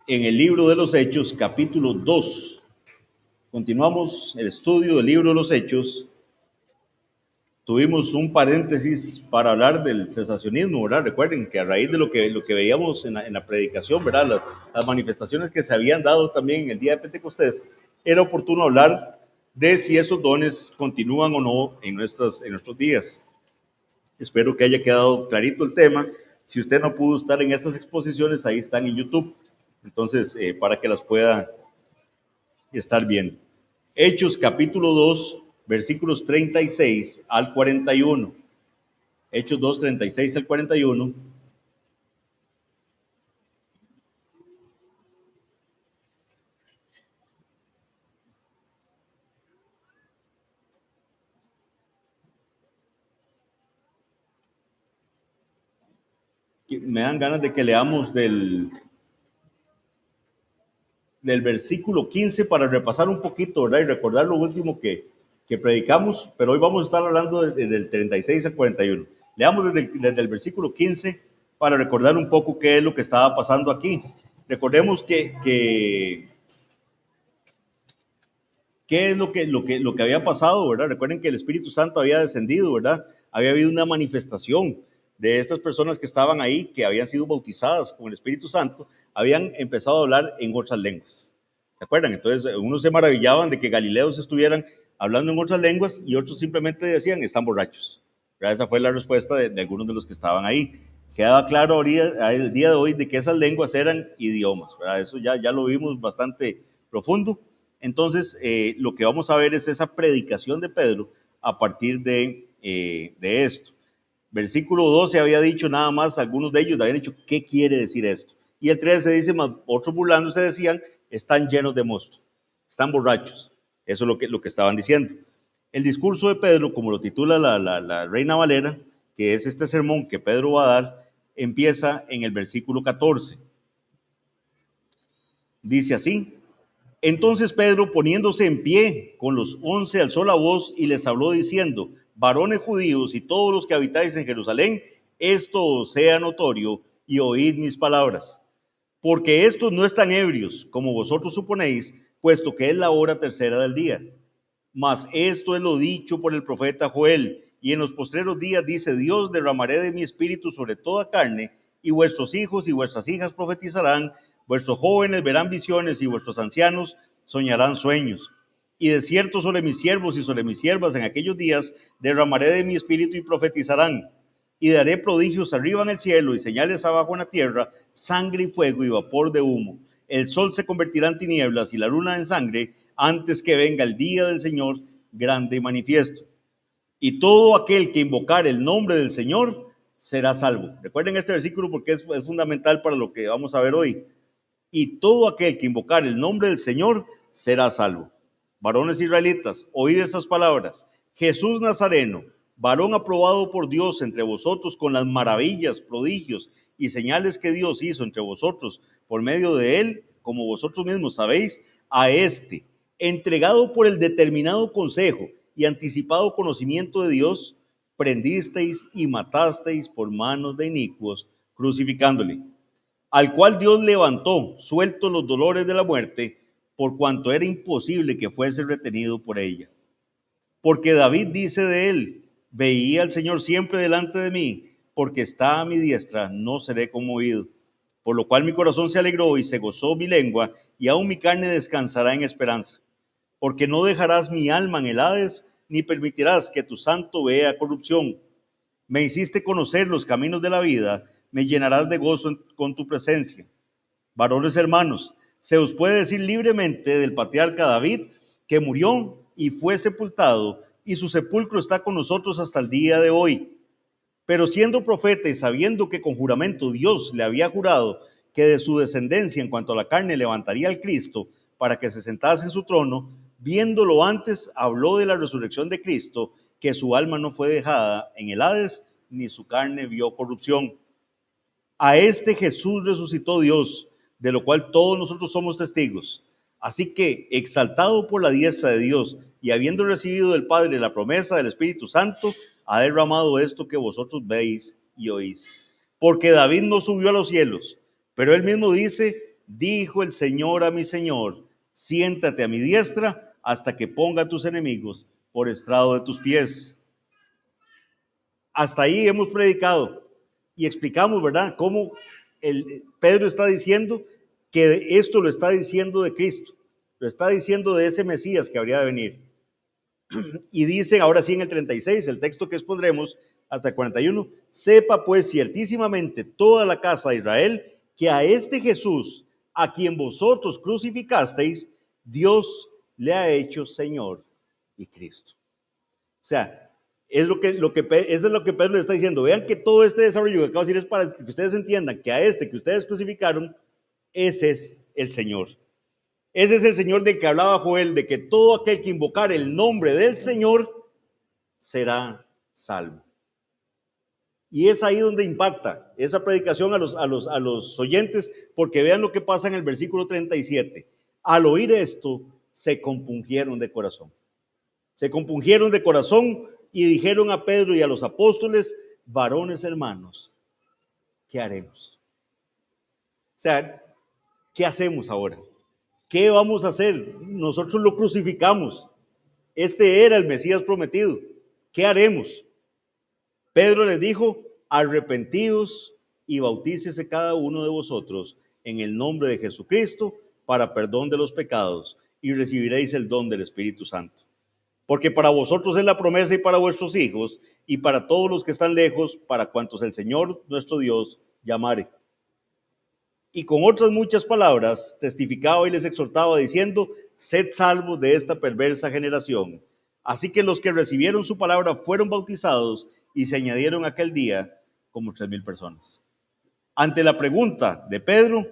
en el libro de los Hechos, capítulo 2. Continuamos el estudio del libro de los Hechos. Tuvimos un paréntesis para hablar del cesacionismo, ¿verdad? Recuerden que a raíz de lo que veíamos en la predicación, ¿verdad? Las manifestaciones que se habían dado también en el día de Pentecostés, era oportuno hablar de si esos dones continúan o no en nuestros días. Espero que haya quedado clarito el tema. Si usted no pudo estar en esas exposiciones, ahí están en YouTube. Entonces, para que las pueda estar viendo. Hechos capítulo 2, versículos 36 al 41. Hechos 2, 36 al 41. Me dan ganas de que leamos del versículo 15 para repasar un poquito, ¿verdad? Y recordar lo último que predicamos, pero hoy vamos a estar hablando del 36 al 41. Leamos desde el versículo 15 para recordar un poco qué es lo que estaba pasando aquí. Recordemos qué es lo que había pasado, ¿verdad? Recuerden que el Espíritu Santo había descendido, ¿verdad? Había habido una manifestación de estas personas que estaban ahí, que habían sido bautizadas con el Espíritu Santo, habían empezado a hablar en otras lenguas. ¿Se acuerdan? Entonces, unos se maravillaban de que galileos estuvieran hablando en otras lenguas y otros simplemente decían, están borrachos. ¿Verdad? Esa fue la respuesta de algunos de los que estaban ahí. Quedaba claro ahorita, el día de hoy de que esas lenguas eran idiomas, ¿verdad? Eso ya lo vimos bastante profundo. Entonces, lo que vamos a ver es esa predicación de Pedro a partir de esto. Versículo 12 había dicho nada más, algunos de ellos habían dicho, ¿qué quiere decir esto? Y el 13 dice, otros burlándose decían, están llenos de mosto, están borrachos. Eso es lo que estaban diciendo. El discurso de Pedro, como lo titula la Reina Valera, que es este sermón que Pedro va a dar, empieza en el versículo 14. Dice así: entonces Pedro, poniéndose en pie con los 11, alzó la voz y les habló diciendo, varones judíos y todos los que habitáis en Jerusalén, esto os sea notorio y oíd mis palabras. Porque estos no están ebrios, como vosotros suponéis, puesto que es la hora tercera del día. Mas esto es lo dicho por el profeta Joel, y en los postreros días dice Dios, derramaré de mi espíritu sobre toda carne, y vuestros hijos y vuestras hijas profetizarán, vuestros jóvenes verán visiones y vuestros ancianos soñarán sueños. Y de cierto sobre mis siervos y sobre mis siervas en aquellos días derramaré de mi espíritu y profetizarán. Y daré prodigios arriba en el cielo y señales abajo en la tierra, sangre y fuego y vapor de humo. El sol se convertirá en tinieblas y la luna en sangre antes que venga el día del Señor grande y manifiesto. Y todo aquel que invocar el nombre del Señor será salvo. Recuerden este versículo porque es fundamental para lo que vamos a ver hoy. Y todo aquel que invocar el nombre del Señor será salvo. Varones israelitas, oíd esas palabras. Jesús Nazareno, varón aprobado por Dios entre vosotros con las maravillas, prodigios y señales que Dios hizo entre vosotros por medio de él, como vosotros mismos sabéis, a este, entregado por el determinado consejo y anticipado conocimiento de Dios, prendisteis y matasteis por manos de inicuos, crucificándole, al cual Dios levantó, suelto los dolores de la muerte, por cuanto era imposible que fuese retenido por ella. Porque David dice de él, veía al Señor siempre delante de mí, porque está a mi diestra, no seré conmovido. Por lo cual mi corazón se alegró y se gozó mi lengua, y aún mi carne descansará en esperanza. Porque no dejarás mi alma en el Hades, ni permitirás que tu santo vea corrupción. Me hiciste conocer los caminos de la vida, me llenarás de gozo con tu presencia. Varones hermanos, se os puede decir libremente del patriarca David, que murió y fue sepultado, y su sepulcro está con nosotros hasta el día de hoy. Pero siendo profeta y sabiendo que con juramento Dios le había jurado que de su descendencia en cuanto a la carne levantaría al Cristo para que se sentase en su trono, viéndolo antes, habló de la resurrección de Cristo, que su alma no fue dejada en el Hades, ni su carne vio corrupción. A este Jesús resucitó Dios, de lo cual todos nosotros somos testigos. Así que, exaltado por la diestra de Dios y habiendo recibido del Padre la promesa del Espíritu Santo, ha derramado esto que vosotros veis y oís. Porque David no subió a los cielos, pero él mismo dice, dijo el Señor a mi Señor, siéntate a mi diestra hasta que ponga a tus enemigos por estrado de tus pies. Hasta ahí hemos predicado y explicamos, ¿verdad?, cómo Pedro está diciendo que esto lo está diciendo de Cristo, lo está diciendo de ese Mesías que habría de venir. Y dice ahora sí en el 36, el texto que expondremos hasta el 41, sepa pues ciertísimamente toda la casa de Israel que a este Jesús, a quien vosotros crucificasteis, Dios le ha hecho Señor y Cristo. O sea, eso es lo que Pedro le está diciendo. Vean que todo este desarrollo que acabo de decir es para que ustedes entiendan que a este que ustedes crucificaron, ese es el Señor. Ese es el Señor del que hablaba Joel, de que todo aquel que invocar el nombre del Señor será salvo. Y es ahí donde impacta esa predicación a los oyentes, porque vean lo que pasa en el versículo 37. Al oír esto, se compungieron de corazón. Se compungieron de corazón y dijeron a Pedro y a los apóstoles, varones hermanos, ¿qué haremos? O sea, ¿qué hacemos ahora? ¿Qué vamos a hacer? Nosotros lo crucificamos. Este era el Mesías prometido. ¿Qué haremos? Pedro les dijo, arrepentidos y bautícese cada uno de vosotros en el nombre de Jesucristo para perdón de los pecados y recibiréis el don del Espíritu Santo. Porque para vosotros es la promesa y para vuestros hijos y para todos los que están lejos, para cuantos el Señor nuestro Dios llamare. Y con otras muchas palabras testificaba y les exhortaba diciendo, sed salvos de esta perversa generación. Así que los que recibieron su palabra fueron bautizados y se añadieron aquel día como 3,000 personas. Ante la pregunta de Pedro,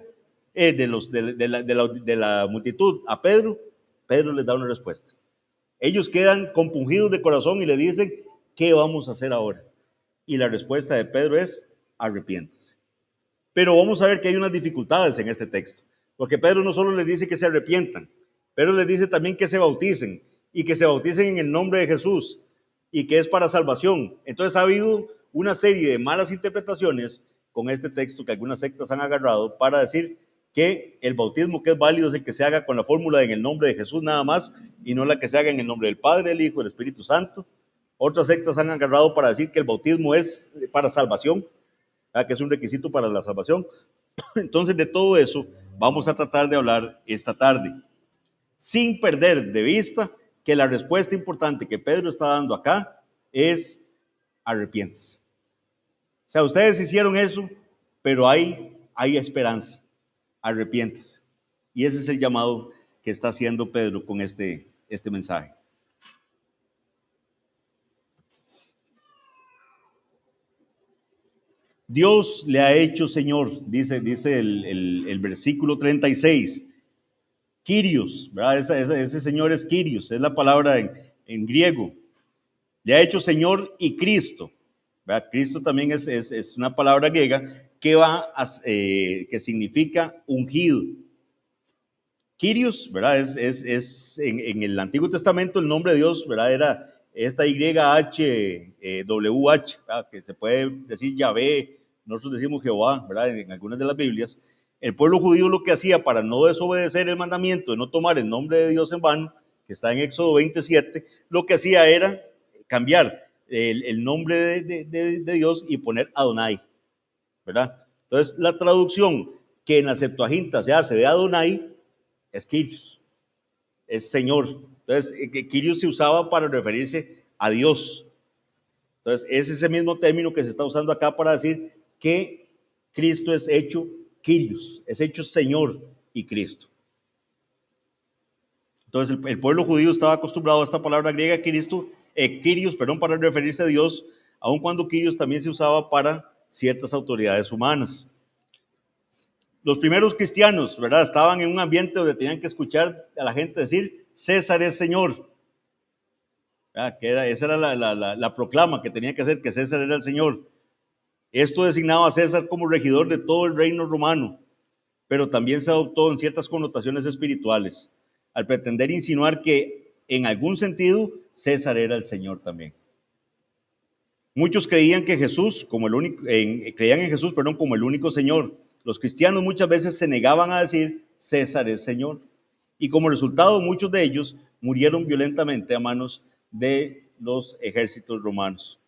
de la multitud a Pedro, Pedro les da una respuesta. Ellos quedan compungidos de corazón y le dicen, ¿qué vamos a hacer ahora? Y la respuesta de Pedro es, arrepiéntase. Pero vamos a ver que hay unas dificultades en este texto, porque Pedro no solo les dice que se arrepientan, pero les dice también que se bauticen y que se bauticen en el nombre de Jesús y que es para salvación. Entonces ha habido una serie de malas interpretaciones con este texto que algunas sectas han agarrado para decir que el bautismo que es válido es el que se haga con la fórmula en el nombre de Jesús nada más y no la que se haga en el nombre del Padre, del Hijo y del Espíritu Santo. Otras sectas han agarrado para decir que el bautismo es para salvación, que es un requisito para la salvación. Entonces, de todo eso vamos a tratar de hablar esta tarde, sin perder de vista que la respuesta importante que Pedro está dando acá es arrepiéntase. O sea, ustedes hicieron eso, pero hay esperanza, arrepiéntase. Y ese es el llamado que está haciendo Pedro con este mensaje. Dios le ha hecho Señor, dice el versículo 36. Kyrios, ¿verdad? Ese Señor es Kyrios, es la palabra en griego. Le ha hecho Señor y Cristo, ¿verdad? Cristo también es una palabra griega que significa ungido. Kyrios, ¿verdad? En el Antiguo Testamento el nombre de Dios, ¿verdad? Era esta YHWH, ¿verdad? Que se puede decir Yahvé, nosotros decimos Jehová, ¿verdad? En algunas de las Biblias. El pueblo judío lo que hacía para no desobedecer el mandamiento de no tomar el nombre de Dios en vano, que está en Éxodo 27, lo que hacía era cambiar el nombre de Dios y poner Adonai, ¿verdad? Entonces, la traducción que en la Septuaginta se hace de Adonai es Kyrios, es Señor. Entonces, Kyrios se usaba para referirse a Dios. Entonces, es ese mismo término que se está usando acá para decir que Cristo es hecho Kyrios, es hecho Señor y Cristo. Entonces, el pueblo judío estaba acostumbrado a esta palabra griega, Kyrios, para referirse a Dios, aun cuando Kyrios también se usaba para ciertas autoridades humanas. Los primeros cristianos, ¿verdad? Estaban en un ambiente donde tenían que escuchar a la gente decir, César es Señor. Esa era la proclama que tenía que hacer, que César era el Señor. Esto designaba a César como regidor de todo el reino romano, pero también se adoptó en ciertas connotaciones espirituales, al pretender insinuar que en algún sentido César era el Señor también. Muchos creían que Jesús, creían en Jesús, como el único Señor, Los cristianos muchas veces se negaban a decir César es Señor. Y como resultado, muchos de ellos murieron violentamente a manos de los ejércitos romanos.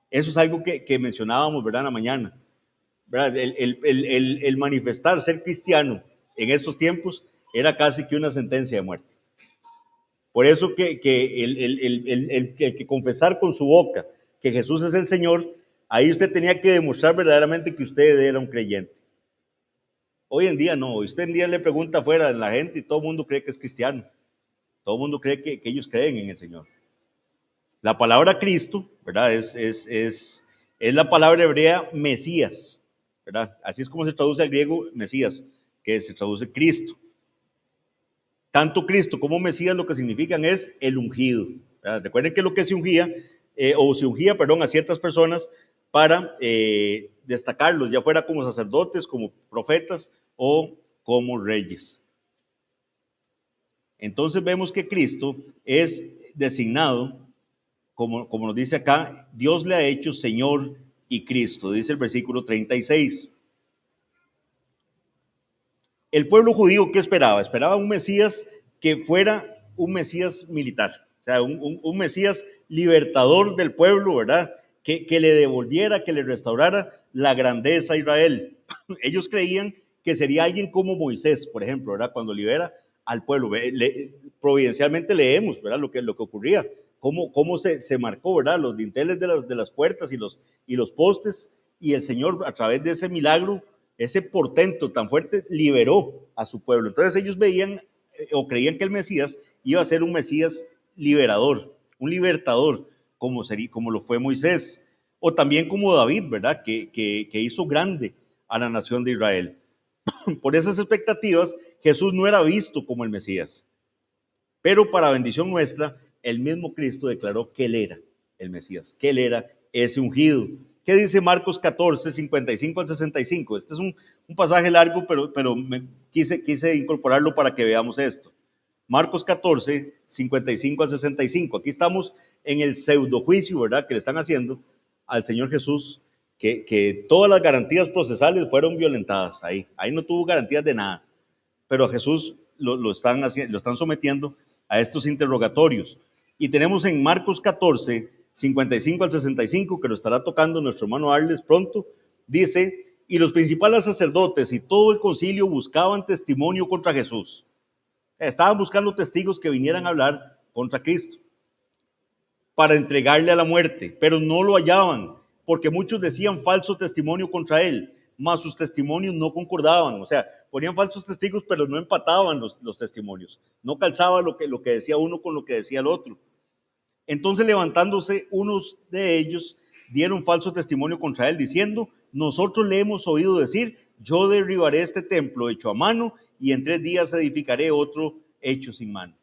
Eso es algo que mencionábamos, ¿verdad?, en la mañana. ¿Verdad? El manifestar ser cristiano en estos tiempos era casi que una sentencia de muerte. Por eso que confesar con su boca que Jesús es el Señor, ahí usted tenía que demostrar verdaderamente que usted era un creyente. Hoy en día no, usted en día le pregunta afuera a la gente y todo el mundo cree que es cristiano. Todo el mundo cree que ellos creen en el Señor. La palabra Cristo, ¿verdad? Es la palabra hebrea Mesías, ¿verdad? Así es como se traduce al griego Mesías, que se traduce Cristo. Tanto Cristo como Mesías lo que significan es el ungido, ¿verdad? Recuerden que lo que se ungía, a ciertas personas para destacarlos, ya fuera como sacerdotes, como profetas o como reyes. Entonces vemos que Cristo es designado, como nos dice acá, Dios le ha hecho Señor y Cristo, dice el versículo 36. El pueblo judío, ¿qué esperaba? Esperaba un Mesías que fuera un Mesías militar, o sea, un Mesías libertador del pueblo, ¿verdad? Que le devolviera, que le restaurara la grandeza a Israel. Ellos creían que sería alguien como Moisés, por ejemplo, ¿verdad? Cuando libera al pueblo. Providencialmente leemos, ¿verdad? Lo que ocurría, cómo se marcó, ¿verdad? Los dinteles de las puertas y los postes, y el Señor, a través de ese milagro, ese portento tan fuerte, liberó a su pueblo. Entonces ellos veían o creían que el Mesías iba a ser un Mesías liberador, un libertador, como lo fue Moisés, o también como David, ¿verdad? Que hizo grande a la nación de Israel. Por esas expectativas, Jesús no era visto como el Mesías. Pero para bendición nuestra, el mismo Cristo declaró que Él era el Mesías, que Él era ese ungido. ¿Qué dice Marcos 14, 55 al 65? Este es un pasaje largo, pero quise incorporarlo para que veamos esto. Marcos 14, 55 al 65. Aquí estamos en el pseudo juicio, ¿verdad?, que le están haciendo al Señor Jesús, que todas las garantías procesales fueron violentadas. Ahí no tuvo garantías de nada. Pero a Jesús lo están sometiendo a estos interrogatorios. Y tenemos en Marcos 14, 55 al 65, que lo estará tocando nuestro hermano Arles pronto, dice, y los principales sacerdotes y todo el concilio buscaban testimonio contra Jesús. Estaban buscando testigos que vinieran a hablar contra Cristo para entregarle a la muerte, pero no lo hallaban, porque muchos decían falso testimonio contra él, mas sus testimonios no concordaban. O sea, ponían falsos testigos, pero no empataban los testimonios. No calzaba lo que decía uno con lo que decía el otro. Entonces, levantándose unos de ellos, dieron falso testimonio contra él, diciendo, nosotros le hemos oído decir, yo derribaré este templo hecho a mano y en 3 días edificaré otro hecho sin mano.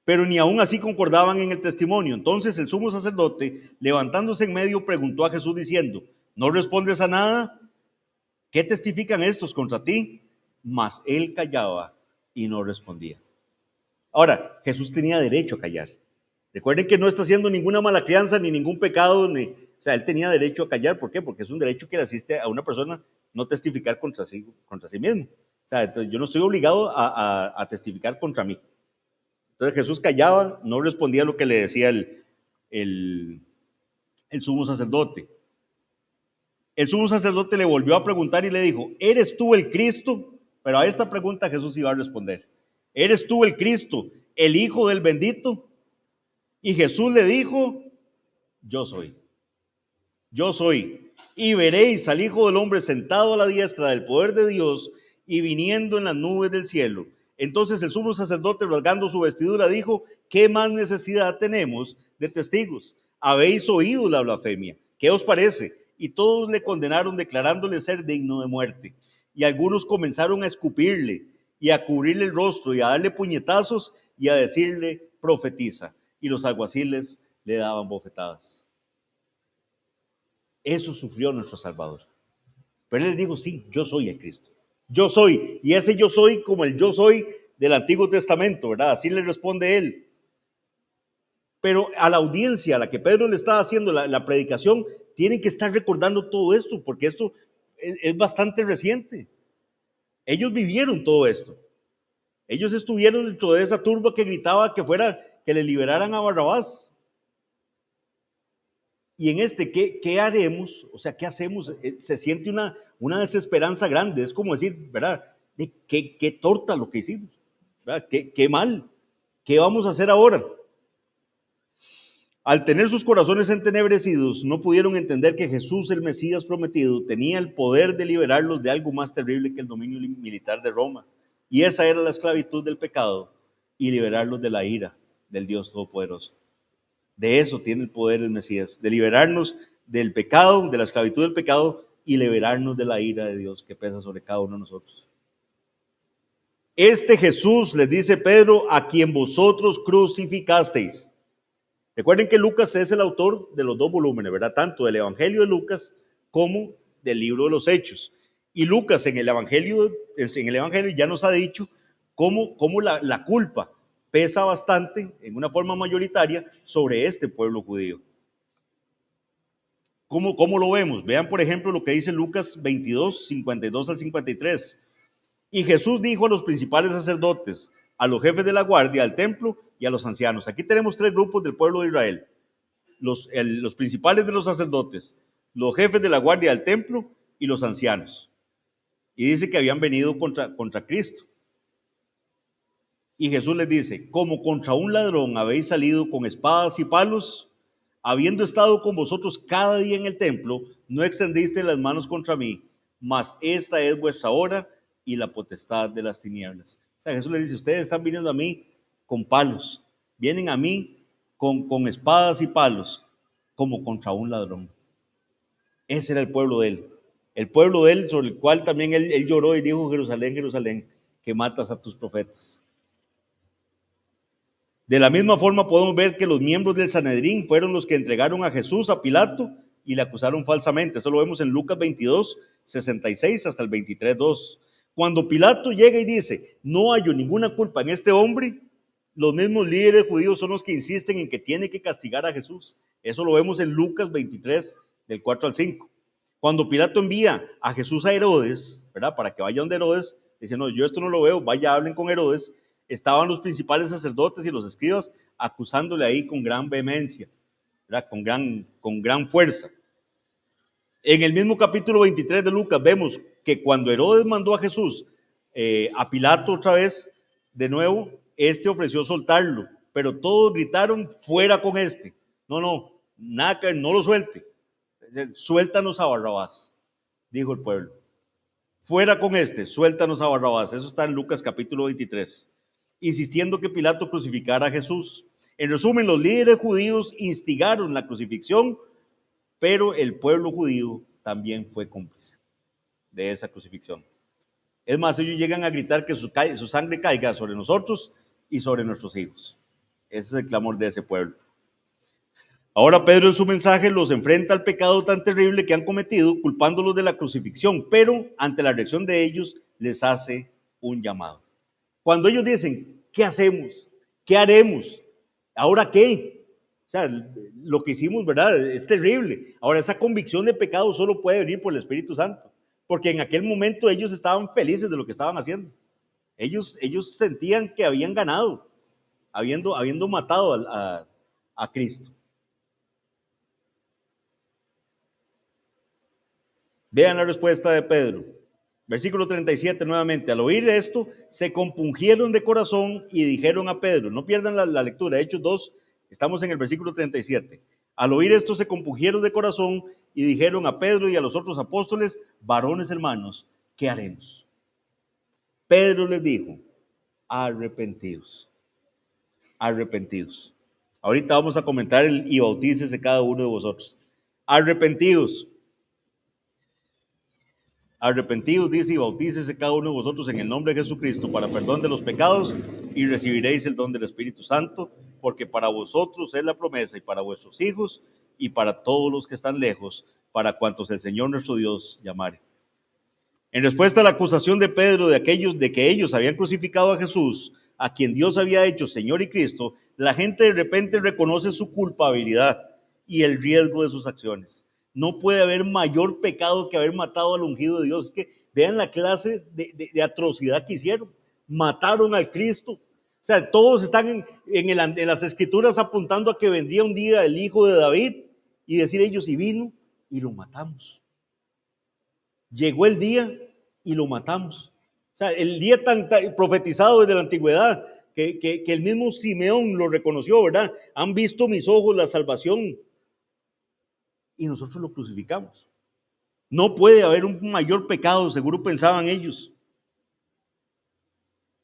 Pero ni aún así concordaban en el testimonio. Entonces el sumo sacerdote, levantándose en medio, preguntó a Jesús diciendo, ¿no respondes a nada? ¿Qué testifican estos contra ti? Mas él callaba y no respondía. Ahora, Jesús tenía derecho a callar. Recuerden que no está haciendo ninguna mala crianza ni ningún pecado, o sea, él tenía derecho a callar. ¿Por qué? Porque es un derecho que le asiste a una persona no testificar contra sí mismo. O sea, entonces yo no estoy obligado a testificar contra mí. Entonces Jesús callaba, no respondía a lo que le decía el sumo sacerdote. El sumo sacerdote le volvió a preguntar y le dijo, ¿eres tú el Cristo? Pero a esta pregunta Jesús iba a responder, ¿eres tú el Cristo, el Hijo del bendito? Y Jesús le dijo, yo soy. Yo soy. Y veréis al Hijo del Hombre sentado a la diestra del poder de Dios y viniendo en las nubes del cielo. Entonces el sumo sacerdote, rasgando su vestidura, dijo, ¿qué más necesidad tenemos de testigos? Habéis oído la blasfemia. ¿Qué os parece? Y todos le condenaron, declarándole ser digno de muerte. Y algunos comenzaron a escupirle y a cubrirle el rostro y a darle puñetazos y a decirle, profetiza. Y los alguaciles le daban bofetadas. Eso sufrió nuestro Salvador. Pero él les dijo, sí, yo soy el Cristo. Yo soy. Y ese yo soy como el yo soy del Antiguo Testamento, ¿verdad? Así le responde él. Pero a la audiencia a la que Pedro le estaba haciendo la predicación, tienen que estar recordando todo esto, porque esto es bastante reciente. Ellos vivieron todo esto. Ellos estuvieron dentro de esa turba que gritaba que le liberaran a Barrabás. Y en ¿qué haremos? O sea, ¿qué hacemos? Se siente una desesperanza grande. Es como decir, ¿verdad? ¿Qué torta lo que hicimos? ¿Verdad? ¿Qué mal? ¿Qué vamos a hacer ahora? Al tener sus corazones entenebrecidos, no pudieron entender que Jesús, el Mesías prometido, tenía el poder de liberarlos de algo más terrible que el dominio militar de Roma. Y esa era la esclavitud del pecado y liberarlos de la ira del Dios Todopoderoso. De eso tiene el poder el Mesías, de liberarnos del pecado, de la esclavitud del pecado y liberarnos de la ira de Dios que pesa sobre cada uno de nosotros. Este Jesús, les dice Pedro, a quien vosotros crucificasteis. Recuerden que Lucas es el autor de los dos volúmenes, ¿verdad? Tanto del Evangelio de Lucas como del libro de los Hechos. Y Lucas en el Evangelio ya nos ha dicho cómo la culpa pesa bastante, en una forma mayoritaria, sobre este pueblo judío. ¿Cómo lo vemos? Vean, por ejemplo, lo que dice Lucas 22, 52 al 53. Y Jesús dijo a los principales sacerdotes, a los jefes de la guardia, al templo y a los ancianos. Aquí tenemos tres grupos del pueblo de Israel. Los principales de los sacerdotes, los jefes de la guardia del templo y los ancianos. Y dice que habían venido contra Cristo. Y Jesús les dice, como contra un ladrón habéis salido con espadas y palos, habiendo estado con vosotros cada día en el templo, no extendisteis las manos contra mí, mas esta es vuestra hora y la potestad de las tinieblas. O sea, Jesús les dice, ustedes están viniendo a mí con palos, vienen a mí con espadas y palos, como contra un ladrón. Ese era el pueblo de él sobre el cual también él lloró y dijo, Jerusalén, Jerusalén, que matas a tus profetas. De la misma forma podemos ver que los miembros del Sanedrín fueron los que entregaron a Jesús a Pilato y le acusaron falsamente. Eso lo vemos en Lucas 22, 66 hasta el 23, 2. Cuando Pilato llega y dice, no hallo ninguna culpa en este hombre, los mismos líderes judíos son los que insisten en que tiene que castigar a Jesús. Eso lo vemos en Lucas 23, del 4 al 5. Cuando Pilato envía a Jesús a Herodes, ¿verdad? Para que vaya donde Herodes, dice, no, yo esto no lo veo, vaya, hablen con Herodes. Estaban los principales sacerdotes y los escribas acusándole ahí con gran vehemencia, ¿verdad? Con gran fuerza. En el mismo capítulo 23 de Lucas vemos que cuando Herodes mandó a Jesús a Pilato otra vez, de nuevo, ofreció soltarlo, pero todos gritaron, fuera con este. No, nada, no lo suelte. Suéltanos a Barrabás, dijo el pueblo. Fuera con suéltanos a Barrabás. Eso está en Lucas capítulo 23. Insistiendo que Pilato crucificara a Jesús. En resumen, los líderes judíos instigaron la crucifixión, pero el pueblo judío también fue cómplice de esa crucifixión. Es más, ellos llegan a gritar que su sangre caiga sobre nosotros y sobre nuestros hijos. Ese es el clamor de ese pueblo. Ahora Pedro en su mensaje los enfrenta al pecado tan terrible que han cometido, culpándolos de la crucifixión, pero ante la reacción de ellos les hace un llamado. Cuando ellos dicen, ¿qué hacemos? ¿Qué haremos? ¿Ahora qué? O sea, lo que hicimos, ¿verdad? Es terrible. Ahora, esa convicción de pecado solo puede venir por el Espíritu Santo, porque en aquel momento ellos estaban felices de lo que estaban haciendo. Ellos sentían que habían ganado, habiendo matado a Cristo. Vean la respuesta de Pedro. Versículo 37 nuevamente. Al oír esto, se compungieron de corazón y dijeron a Pedro, no pierdan la lectura, Hechos 2, estamos en el versículo 37. Al oír esto, se compungieron de corazón y dijeron a Pedro y a los otros apóstoles, varones hermanos, ¿qué haremos? Pedro les dijo, arrepentidos. Arrepentidos. Ahorita vamos a comentar y bautícese cada uno de vosotros. Arrepentidos. Arrepentidos, dice, y bautícese cada uno de vosotros en el nombre de Jesucristo para perdón de los pecados y recibiréis el don del Espíritu Santo, porque para vosotros es la promesa y para vuestros hijos y para todos los que están lejos, para cuantos el Señor nuestro Dios llamare. En respuesta a la acusación de Pedro de que ellos habían crucificado a Jesús, a quien Dios había hecho Señor y Cristo, la gente de repente reconoce su culpabilidad y el riesgo de sus acciones. No puede haber mayor pecado que haber matado al ungido de Dios. Es que vean la clase de atrocidad que hicieron. Mataron al Cristo. O sea, todos están en las escrituras apuntando a que vendría un día el hijo de David y decir ellos, y vino y lo matamos. Llegó el día y lo matamos. O sea, el día tan profetizado desde la antigüedad, que el mismo Simeón lo reconoció, ¿verdad? Han visto mis ojos la salvación y nosotros lo crucificamos. No puede haber un mayor pecado, seguro pensaban ellos.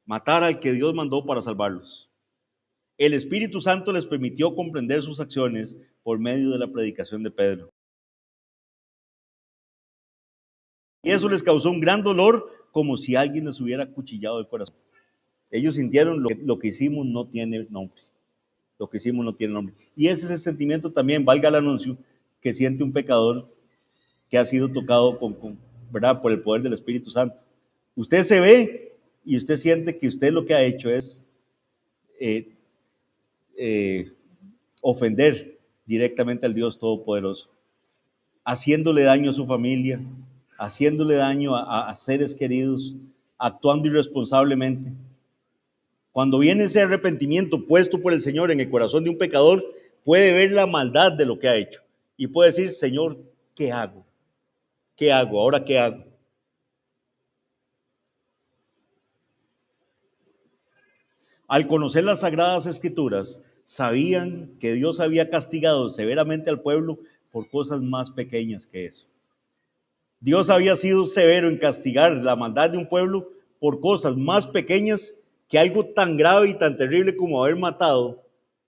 Matar al que Dios mandó para salvarlos. El Espíritu Santo les permitió comprender sus acciones por medio de la predicación de Pedro. Y eso les causó un gran dolor, como si alguien les hubiera cuchillado el corazón. Ellos sintieron lo que hicimos no tiene nombre. Lo que hicimos no tiene nombre. Y ese es el sentimiento también, valga el anuncio, que siente un pecador que ha sido tocado ¿verdad? Por el poder del Espíritu Santo. Usted se ve y usted siente que usted lo que ha hecho es eh, eh, ofender directamente al Dios Todopoderoso, haciéndole daño a su familia, haciéndole daño a seres queridos, actuando irresponsablemente. Cuando viene ese arrepentimiento puesto por el Señor en el corazón de un pecador, puede ver la maldad de lo que ha hecho y puede decir, Señor, ¿qué hago? ¿Qué hago? ¿Ahora qué hago? Al conocer las Sagradas Escrituras, sabían que Dios había castigado severamente al pueblo por cosas más pequeñas que eso. Dios había sido severo en castigar la maldad de un pueblo por cosas más pequeñas que algo tan grave y tan terrible como haber matado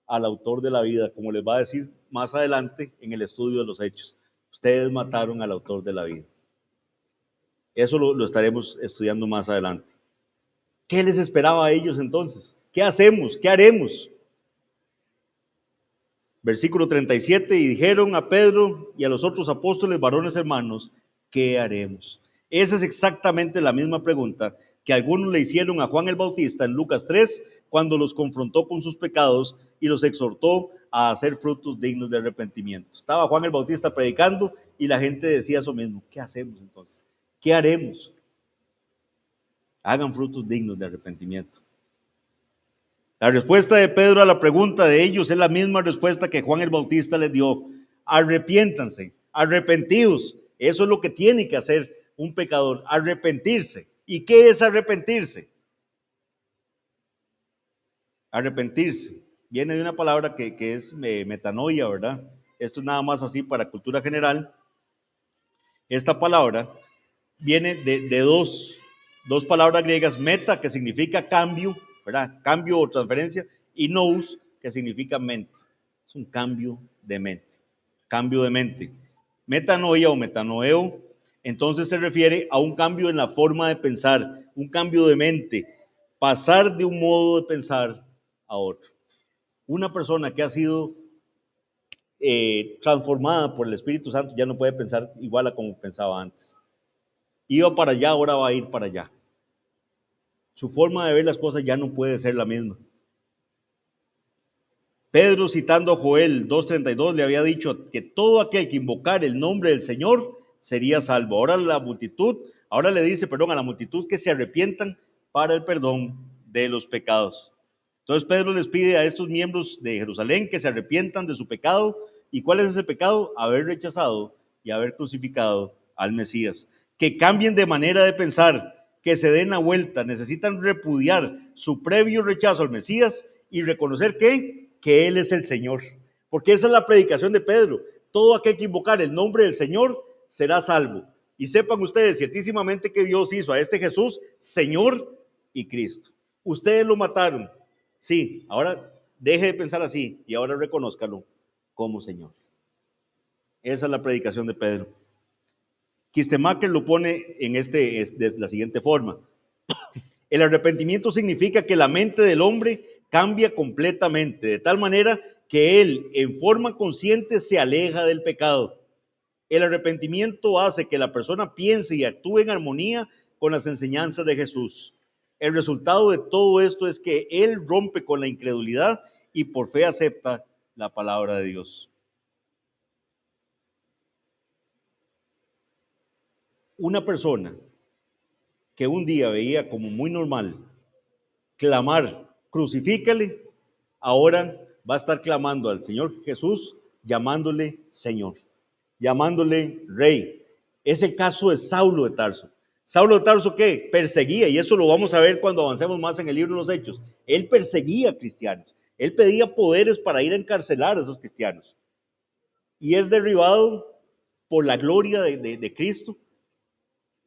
al autor de la vida, como les va a decir más adelante en el estudio de los hechos. Ustedes mataron al autor de la vida. Eso lo estaremos estudiando más adelante. ¿Qué les esperaba a ellos entonces? ¿Qué hacemos? ¿Qué haremos? Versículo 37, y dijeron a Pedro y a los otros apóstoles, varones hermanos, ¿qué haremos? Esa es exactamente la misma pregunta que algunos le hicieron a Juan el Bautista en Lucas 3, cuando los confrontó con sus pecados y los exhortó a hacer frutos dignos de arrepentimiento. Estaba Juan el Bautista predicando y la gente decía eso mismo. ¿Qué hacemos entonces? ¿Qué haremos? Hagan frutos dignos de arrepentimiento. La respuesta de Pedro a la pregunta de ellos es la misma respuesta que Juan el Bautista les dio. Arrepiéntanse, arrepentidos. Eso es lo que tiene que hacer un pecador, arrepentirse. ¿Y qué es arrepentirse? Arrepentirse. Viene de una palabra que es metanoia, ¿verdad? Esto es nada más así para cultura general. Esta palabra viene de dos palabras griegas, meta, que significa cambio, ¿verdad? Cambio o transferencia, y nous, que significa mente. Es un cambio de mente. Cambio de mente. Metanoia o metanoeo, entonces se refiere a un cambio en la forma de pensar, un cambio de mente, pasar de un modo de pensar a otro. Una persona que ha sido transformada por el Espíritu Santo ya no puede pensar igual a como pensaba antes. Iba para allá, ahora va a ir para allá. Su forma de ver las cosas ya no puede ser la misma. Pedro, citando a Joel 2:32, le había dicho que todo aquel que invocar el nombre del Señor sería salvo. Ahora le dice, perdón, a la multitud que se arrepientan para el perdón de los pecados. Entonces Pedro les pide a estos miembros de Jerusalén que se arrepientan de su pecado. ¿Y cuál es ese pecado? Haber rechazado y haber crucificado al Mesías. Que cambien de manera de pensar, que se den la vuelta. Necesitan repudiar su previo rechazo al Mesías y reconocer que Él es el Señor. Porque esa es la predicación de Pedro. Todo aquel que invocar el nombre del Señor será salvo. Y sepan ustedes ciertísimamente que Dios hizo a este Jesús Señor y Cristo. Ustedes lo mataron. Sí, ahora deje de pensar así y ahora reconózcalo como Señor. Esa es la predicación de Pedro. Kistemacher lo pone de la siguiente forma. El arrepentimiento significa que la mente del hombre cambia completamente, de tal manera que él en forma consciente se aleja del pecado. El arrepentimiento hace que la persona piense y actúe en armonía con las enseñanzas de Jesús. El resultado de todo esto es que él rompe con la incredulidad y por fe acepta la palabra de Dios. Una persona que un día veía como muy normal clamar, crucifícale, ahora va a estar clamando al Señor Jesús, llamándole Señor, llamándole Rey. Es el caso de Saulo de Tarso. Saulo de Tarso, ¿qué? Perseguía, y eso lo vamos a ver cuando avancemos más en el libro de los Hechos. Él perseguía a cristianos. Él pedía poderes para ir a encarcelar a esos cristianos. Y es derribado por la gloria de Cristo.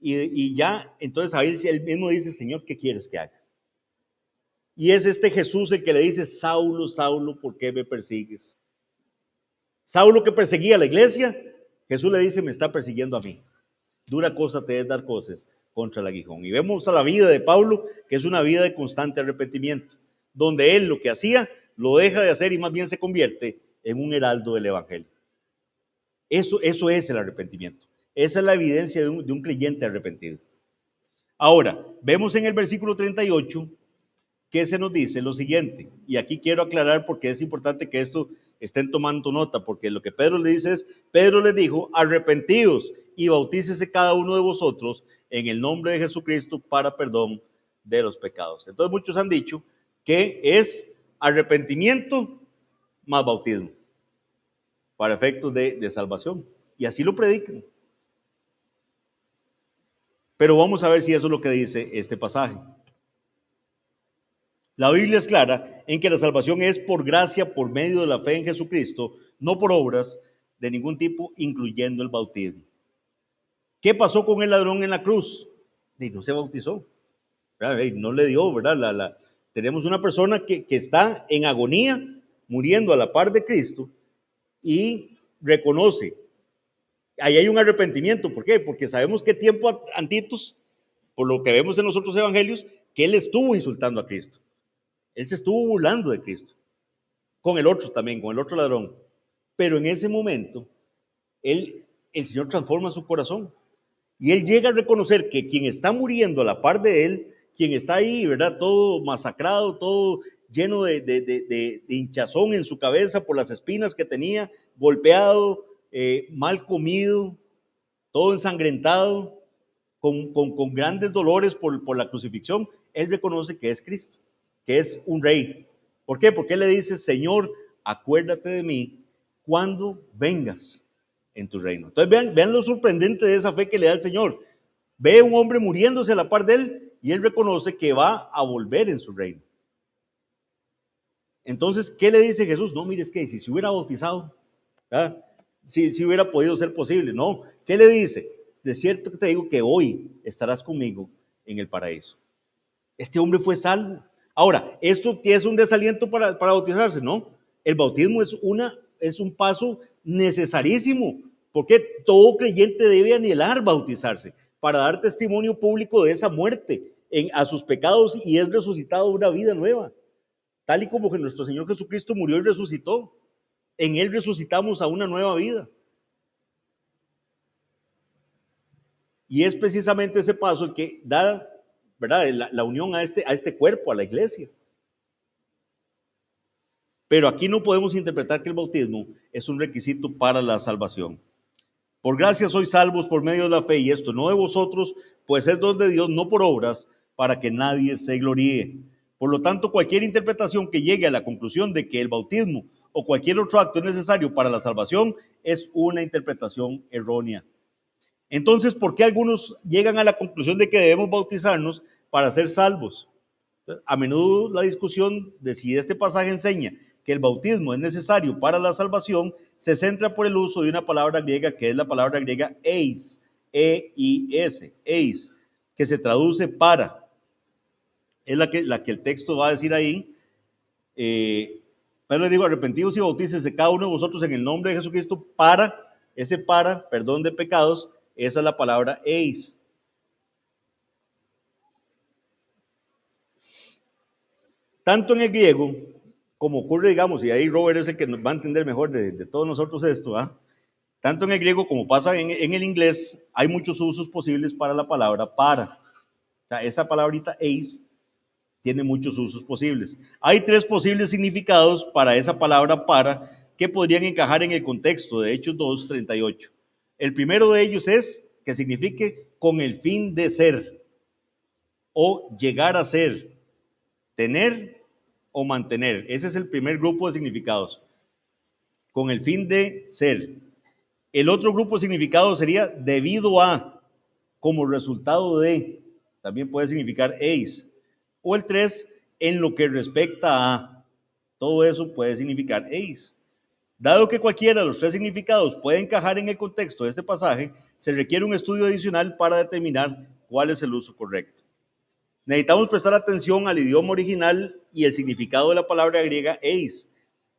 Y ya, entonces a él mismo dice, Señor, ¿qué quieres que haga? Y es este Jesús el que le dice, Saulo, Saulo, ¿por qué me persigues? Saulo que perseguía a la iglesia, Jesús le dice, me está persiguiendo a mí. Dura cosa te es dar cosas contra el aguijón. Y vemos a la vida de Pablo, que es una vida de constante arrepentimiento, donde él lo que hacía, lo deja de hacer y más bien se convierte en un heraldo del evangelio. Eso es el arrepentimiento. Esa es la evidencia de un creyente arrepentido. Ahora, vemos en el versículo 38 que se nos dice lo siguiente, y aquí quiero aclarar porque es importante que esto estén tomando nota, porque lo que Pedro le dice es, Pedro les dijo, arrepentidos y bautícese cada uno de vosotros en el nombre de Jesucristo para perdón de los pecados. Entonces muchos han dicho que es arrepentimiento más bautismo para efectos de salvación, y así lo predican. Pero vamos a ver si eso es lo que dice este pasaje. La Biblia es clara en que la salvación es por gracia, por medio de la fe en Jesucristo, no por obras de ningún tipo, incluyendo el bautismo. ¿Qué pasó con el ladrón en la cruz? Y no se bautizó, no le dio, ¿verdad? Tenemos una persona que está en agonía, muriendo a la par de Cristo, y reconoce, ahí hay un arrepentimiento. ¿Por qué? Porque sabemos que tiempo antitos, por lo que vemos en los otros evangelios, que él estuvo insultando a Cristo. Él se estuvo burlando de Cristo. Con el otro también, con el otro ladrón. Pero en ese momento, el Señor transforma su corazón. Y él llega a reconocer que quien está muriendo a la par de él, quien está ahí, ¿verdad? Todo masacrado, todo lleno de hinchazón en su cabeza por las espinas que tenía, golpeado, mal comido, todo ensangrentado, con grandes dolores por la crucifixión, él reconoce que es Cristo, que es un rey. ¿Por qué? Porque él le dice, Señor, acuérdate de mí cuando vengas en tu reino. Entonces vean lo sorprendente de esa fe que le da el Señor. Ve a un hombre muriéndose a la par de él y él reconoce que va a volver en su reino. Entonces, ¿qué le dice Jesús? No, mire, es que si se hubiera bautizado, ¿verdad? Si hubiera podido ser posible. No, ¿qué le dice? De cierto que te digo que hoy estarás conmigo en el paraíso. Este hombre fue salvo. Ahora, ¿esto qué es un desaliento para bautizarse? No, el bautismo es un paso necesarísimo, porque todo creyente debe anhelar bautizarse para dar testimonio público de esa muerte a sus pecados y es resucitado una vida nueva, tal y como que nuestro Señor Jesucristo murió y resucitó. En Él resucitamos a una nueva vida. Y es precisamente ese paso el que da, ¿verdad?, la unión a este cuerpo, a la iglesia. Pero aquí no podemos interpretar que el bautismo es un requisito para la salvación. Por gracia sois salvos por medio de la fe, y esto no de vosotros, pues es don de Dios, no por obras, para que nadie se gloríe. Por lo tanto, cualquier interpretación que llegue a la conclusión de que el bautismo o cualquier otro acto es necesario para la salvación es una interpretación errónea. Entonces, ¿por qué algunos llegan a la conclusión de que debemos bautizarnos para ser salvos? A menudo la discusión de si este pasaje enseña que el bautismo es necesario para la salvación se centra por el uso de una palabra griega que es la palabra griega eis, E-I-S, eis, que se traduce para. Es la que el texto va a decir ahí. Pero le digo, arrepentidos y bautícense cada uno de vosotros en el nombre de Jesucristo para, ese para, perdón de pecados, esa es la palabra eis. Tanto en el griego, como ocurre, digamos, y ahí Robert es el que nos va a entender mejor de todos nosotros esto, ¿ah? Tanto en el griego como pasa en el inglés, hay muchos usos posibles para la palabra para. O sea, esa palabrita eis tiene muchos usos posibles. Hay tres posibles significados para esa palabra para que podrían encajar en el contexto de Hechos 2:38. El primero de ellos es que signifique con el fin de ser o llegar a ser, tener o mantener. Ese es el primer grupo de significados, con el fin de ser. El otro grupo de significados sería debido a, como resultado de, también puede significar eis. O el 3, en lo que respecta a, todo eso puede significar eis. Dado que cualquiera de los tres significados puede encajar en el contexto de este pasaje, se requiere un estudio adicional para determinar cuál es el uso correcto. Necesitamos prestar atención al idioma original y el significado de la palabra griega eis.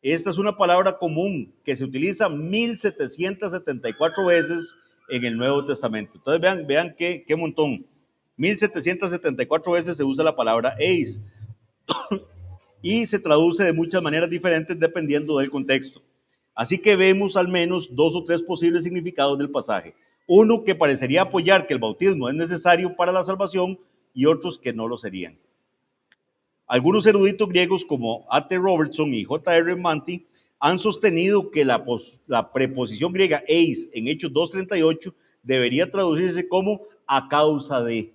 Esta es una palabra común que se utiliza 1774 veces en el Nuevo Testamento. Entonces vean qué montón. 1774 veces se usa la palabra eis y se traduce de muchas maneras diferentes dependiendo del contexto. Así que vemos al menos 2 o 3 posibles significados del pasaje. Uno que parecería apoyar que el bautismo es necesario para la salvación y otros que no lo serían. Algunos eruditos griegos como A.T. Robertson y J.R. Manti han sostenido que la preposición griega eis en Hechos 2:38 debería traducirse como a causa de.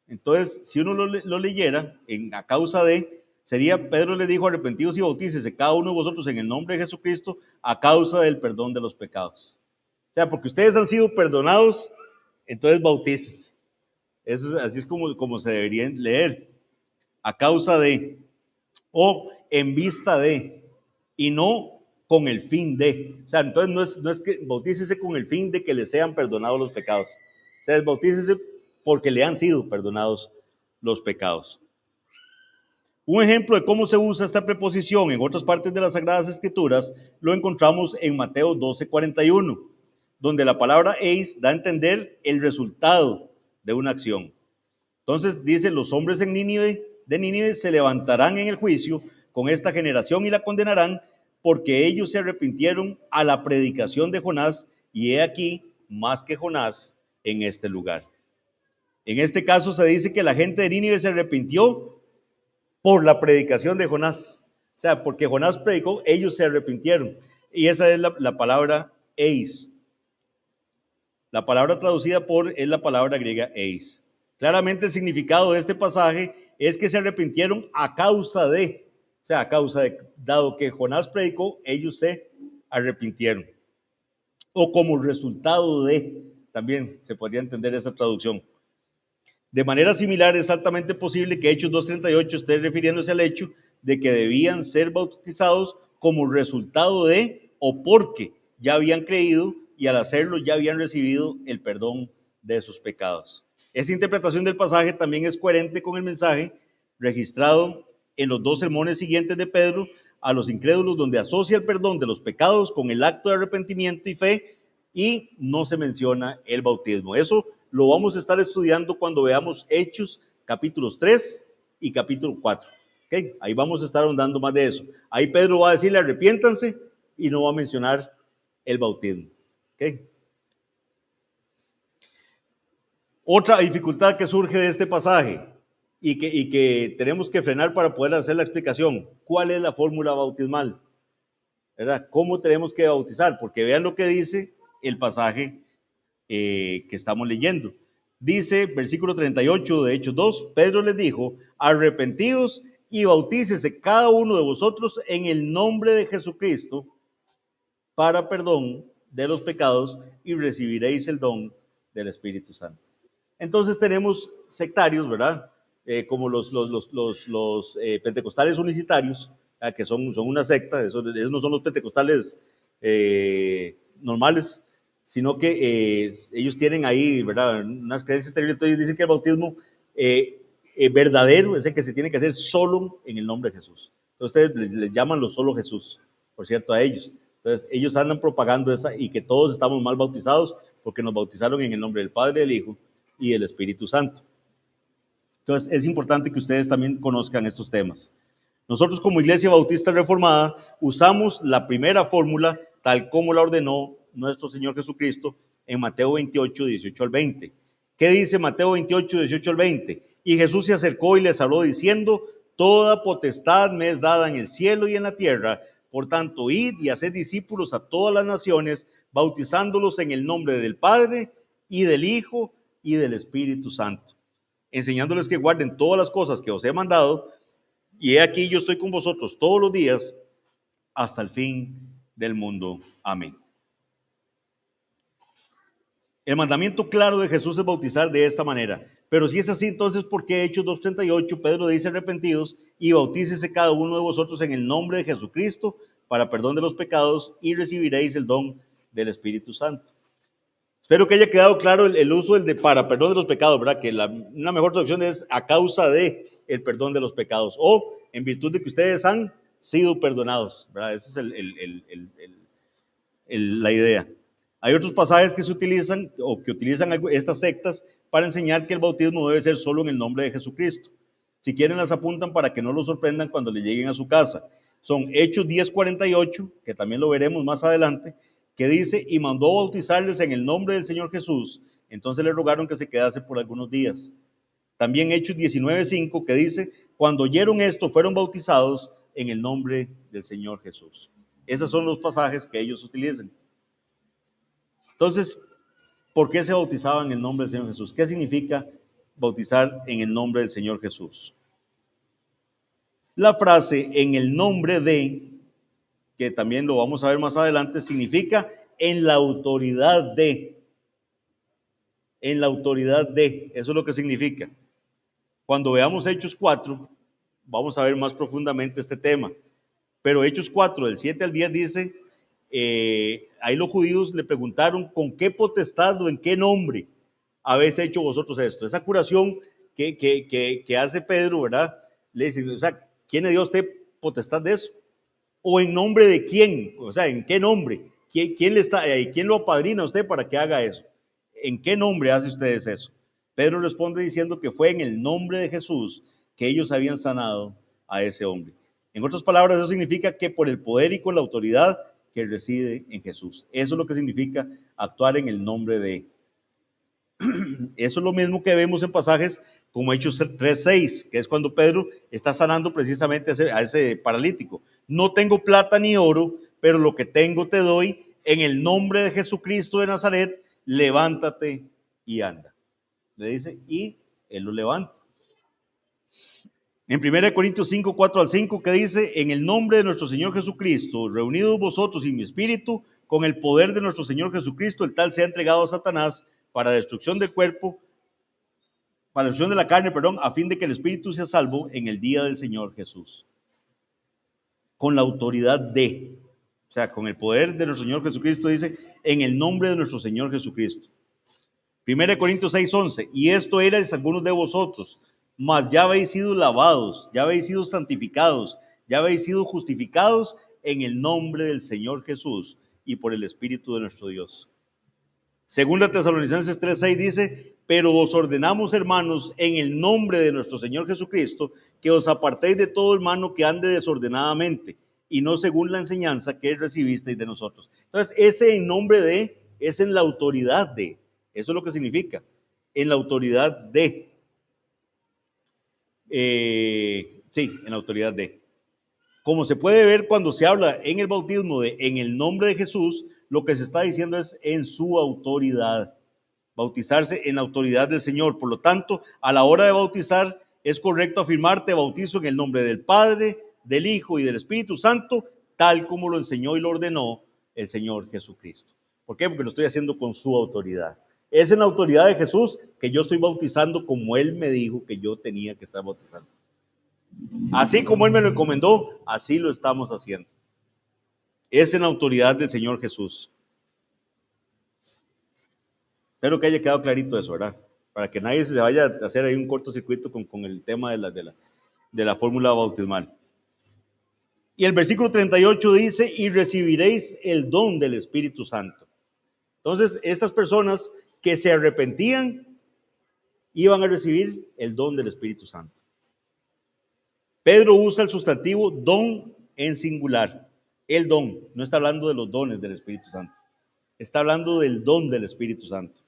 Entonces, si uno lo leyera en a causa de, sería Pedro le dijo: arrepentidos y bautícese cada uno de vosotros en el nombre de Jesucristo a causa del perdón de los pecados. O sea, porque ustedes han sido perdonados, entonces bautícese. Así es como se deberían leer. A causa de, o en vista de, y no con el fin de. O sea, entonces no es que bautícese con el fin de que le sean perdonados los pecados. O sea, es bautícese porque le han sido perdonados los pecados. Un ejemplo de cómo se usa esta preposición en otras partes de las Sagradas Escrituras lo encontramos en Mateo 12:41, donde la palabra eis da a entender el resultado de una acción. Entonces dice: los hombres de Nínive se levantarán en el juicio con esta generación y la condenarán, porque ellos se arrepintieron a la predicación de Jonás, y he aquí más que Jonás en este lugar. En este caso se dice que la gente de Nínive se arrepintió por la predicación de Jonás. O sea, porque Jonás predicó, ellos se arrepintieron. Y esa es la palabra eis. La palabra traducida por es la palabra griega eis. Claramente el significado de este pasaje es que se arrepintieron a causa de, o sea, a causa de, dado que Jonás predicó, ellos se arrepintieron. O como resultado de, también se podría entender esa traducción. De manera similar, es altamente posible que Hechos 2:38 esté refiriéndose al hecho de que debían ser bautizados como resultado de o porque ya habían creído y al hacerlo ya habían recibido el perdón de sus pecados. Esta interpretación del pasaje también es coherente con el mensaje registrado en los 2 sermones siguientes de Pedro a los incrédulos, donde asocia el perdón de los pecados con el acto de arrepentimiento y fe, y no se menciona el bautismo. Eso lo vamos a estar estudiando cuando veamos Hechos capítulos 3 y capítulo 4. ¿Okay? Ahí vamos a estar ahondando más de eso. Ahí Pedro va a decirle: arrepiéntanse, y no va a mencionar el bautismo. ¿Okay? Otra dificultad que surge de este pasaje y que tenemos que frenar para poder hacer la explicación: ¿cuál es la fórmula bautismal? ¿Verdad? ¿Cómo tenemos que bautizar? Porque vean lo que dice el pasaje que estamos leyendo. Dice, versículo 38 de Hechos 2, Pedro les dijo: arrepentidos y bautícese cada uno de vosotros en el nombre de Jesucristo para perdón de los pecados y recibiréis el don del Espíritu Santo. Entonces tenemos sectarios, ¿verdad? Como los pentecostales unicitarios, que son una secta. Esos no son los pentecostales normales, sino que ellos tienen ahí, ¿verdad?, unas creencias terribles. Entonces dicen que el bautismo verdadero es el que se tiene que hacer solo en el nombre de Jesús. Entonces les llaman los solo Jesús, por cierto, a ellos. Entonces ellos andan propagando esa, y que todos estamos mal bautizados porque nos bautizaron en el nombre del Padre, del Hijo y del Espíritu Santo. Entonces es importante que ustedes también conozcan estos temas. Nosotros, como Iglesia Bautista Reformada, usamos la primera fórmula tal como la ordenó nuestro Señor Jesucristo en Mateo 28, 18 al 20. ¿Qué dice Mateo 28, 18 al 20? Y Jesús se acercó y les habló diciendo: toda potestad me es dada en el cielo y en la tierra. Por tanto, id y haced discípulos a todas las naciones, bautizándolos en el nombre del Padre y del Hijo y del Espíritu Santo, enseñándoles que guarden todas las cosas que os he mandado, y he aquí yo estoy con vosotros todos los días hasta el fin del mundo. Amén. El mandamiento claro de Jesús es bautizar de esta manera. Pero si es así, entonces, ¿por qué Hechos 2:38 Pedro dice arrepentidos y bautícese cada uno de vosotros en el nombre de Jesucristo para perdón de los pecados y recibiréis el don del Espíritu Santo? Espero que haya quedado claro el uso del de para perdón de los pecados, ¿verdad? Que una mejor traducción es a causa de el perdón de los pecados o en virtud de que ustedes han sido perdonados, ¿verdad? Esa es la idea. Hay otros pasajes que se utilizan o que utilizan estas sectas para enseñar que el bautismo debe ser solo en el nombre de Jesucristo. Si quieren las apuntan para que no los sorprendan cuando le lleguen a su casa. Son Hechos 10:48, que también lo veremos más adelante, que dice, y mandó bautizarles en el nombre del Señor Jesús. Entonces le rogaron que se quedase por algunos días. También Hechos 19:5, que dice, cuando oyeron esto fueron bautizados en el nombre del Señor Jesús. Esos son los pasajes que ellos utilizan. Entonces, ¿por qué se bautizaba en el nombre del Señor Jesús? ¿Qué significa bautizar en el nombre del Señor Jesús? La frase en el nombre de, que también lo vamos a ver más adelante, significa en la autoridad de. En la autoridad de, eso es lo que significa. Cuando veamos Hechos 4, vamos a ver más profundamente este tema. Pero Hechos 4, del 7 al 10 dice, ahí los judíos le preguntaron con qué potestad o en qué nombre habéis hecho vosotros esto. Esa curación que hace Pedro, ¿verdad? Le dice, o sea, ¿quién le dio a usted potestad de eso? ¿O en nombre de quién? O sea, ¿en qué nombre? ¿Quién lo apadrina a usted para que haga eso? ¿En qué nombre hace ustedes eso? Pedro responde diciendo que fue en el nombre de Jesús que ellos habían sanado a ese hombre. En otras palabras, eso significa que por el poder y con la autoridad que reside en Jesús. Eso es lo que significa actuar en el nombre de. Eso es lo mismo que vemos en pasajes como Hechos 3:6, que es cuando Pedro está sanando precisamente a ese paralítico. No tengo plata ni oro, pero lo que tengo te doy. En el nombre de Jesucristo de Nazaret, levántate y anda. Le dice, y él lo levanta. En 1 Corintios 5:4-5, que dice, en el nombre de nuestro Señor Jesucristo, reunidos vosotros y mi espíritu, con el poder de nuestro Señor Jesucristo, el tal sea entregado a Satanás para destrucción del cuerpo, para la destrucción de la carne, perdón, a fin de que el espíritu sea salvo en el día del Señor Jesús. Con la autoridad de, o sea, con el poder de nuestro Señor Jesucristo, dice, en el nombre de nuestro Señor Jesucristo. 1 Corintios 6:11, y esto erais algunos de vosotros, mas ya habéis sido lavados, ya habéis sido santificados, ya habéis sido justificados en el nombre del Señor Jesús y por el Espíritu de nuestro Dios. Segunda Tesalonicenses 3:6 dice, pero os ordenamos, hermanos, en el nombre de nuestro Señor Jesucristo, que os apartéis de todo hermano que ande desordenadamente, y no según la enseñanza que recibisteis de nosotros. Entonces, ese en nombre de, es en la autoridad de. Eso es lo que significa, en la autoridad de. Sí, en la autoridad de. Como se puede ver cuando se habla en el bautismo de en el nombre de Jesús, lo que se está diciendo es en su autoridad. Bautizarse en la autoridad del Señor. Por lo tanto, a la hora de bautizar, es correcto afirmar, te bautizo en el nombre del Padre, del Hijo y del Espíritu Santo, tal como lo enseñó y lo ordenó el Señor Jesucristo. ¿Por qué? Porque lo estoy haciendo con su autoridad. Es en la autoridad de Jesús que yo estoy bautizando como Él me dijo que yo tenía que estar bautizando. Así como Él me lo encomendó, así lo estamos haciendo. Es en la autoridad del Señor Jesús. Espero que haya quedado clarito eso, ¿verdad? Para que nadie se vaya a hacer ahí un cortocircuito con el tema de la fórmula bautismal. Y el versículo 38 dice, y recibiréis el don del Espíritu Santo. Entonces, estas personas que se arrepentían iban a recibir el don del Espíritu Santo. Pedro usa el sustantivo don en singular. El don, no está hablando de los dones del Espíritu Santo. Está hablando del don del Espíritu Santo.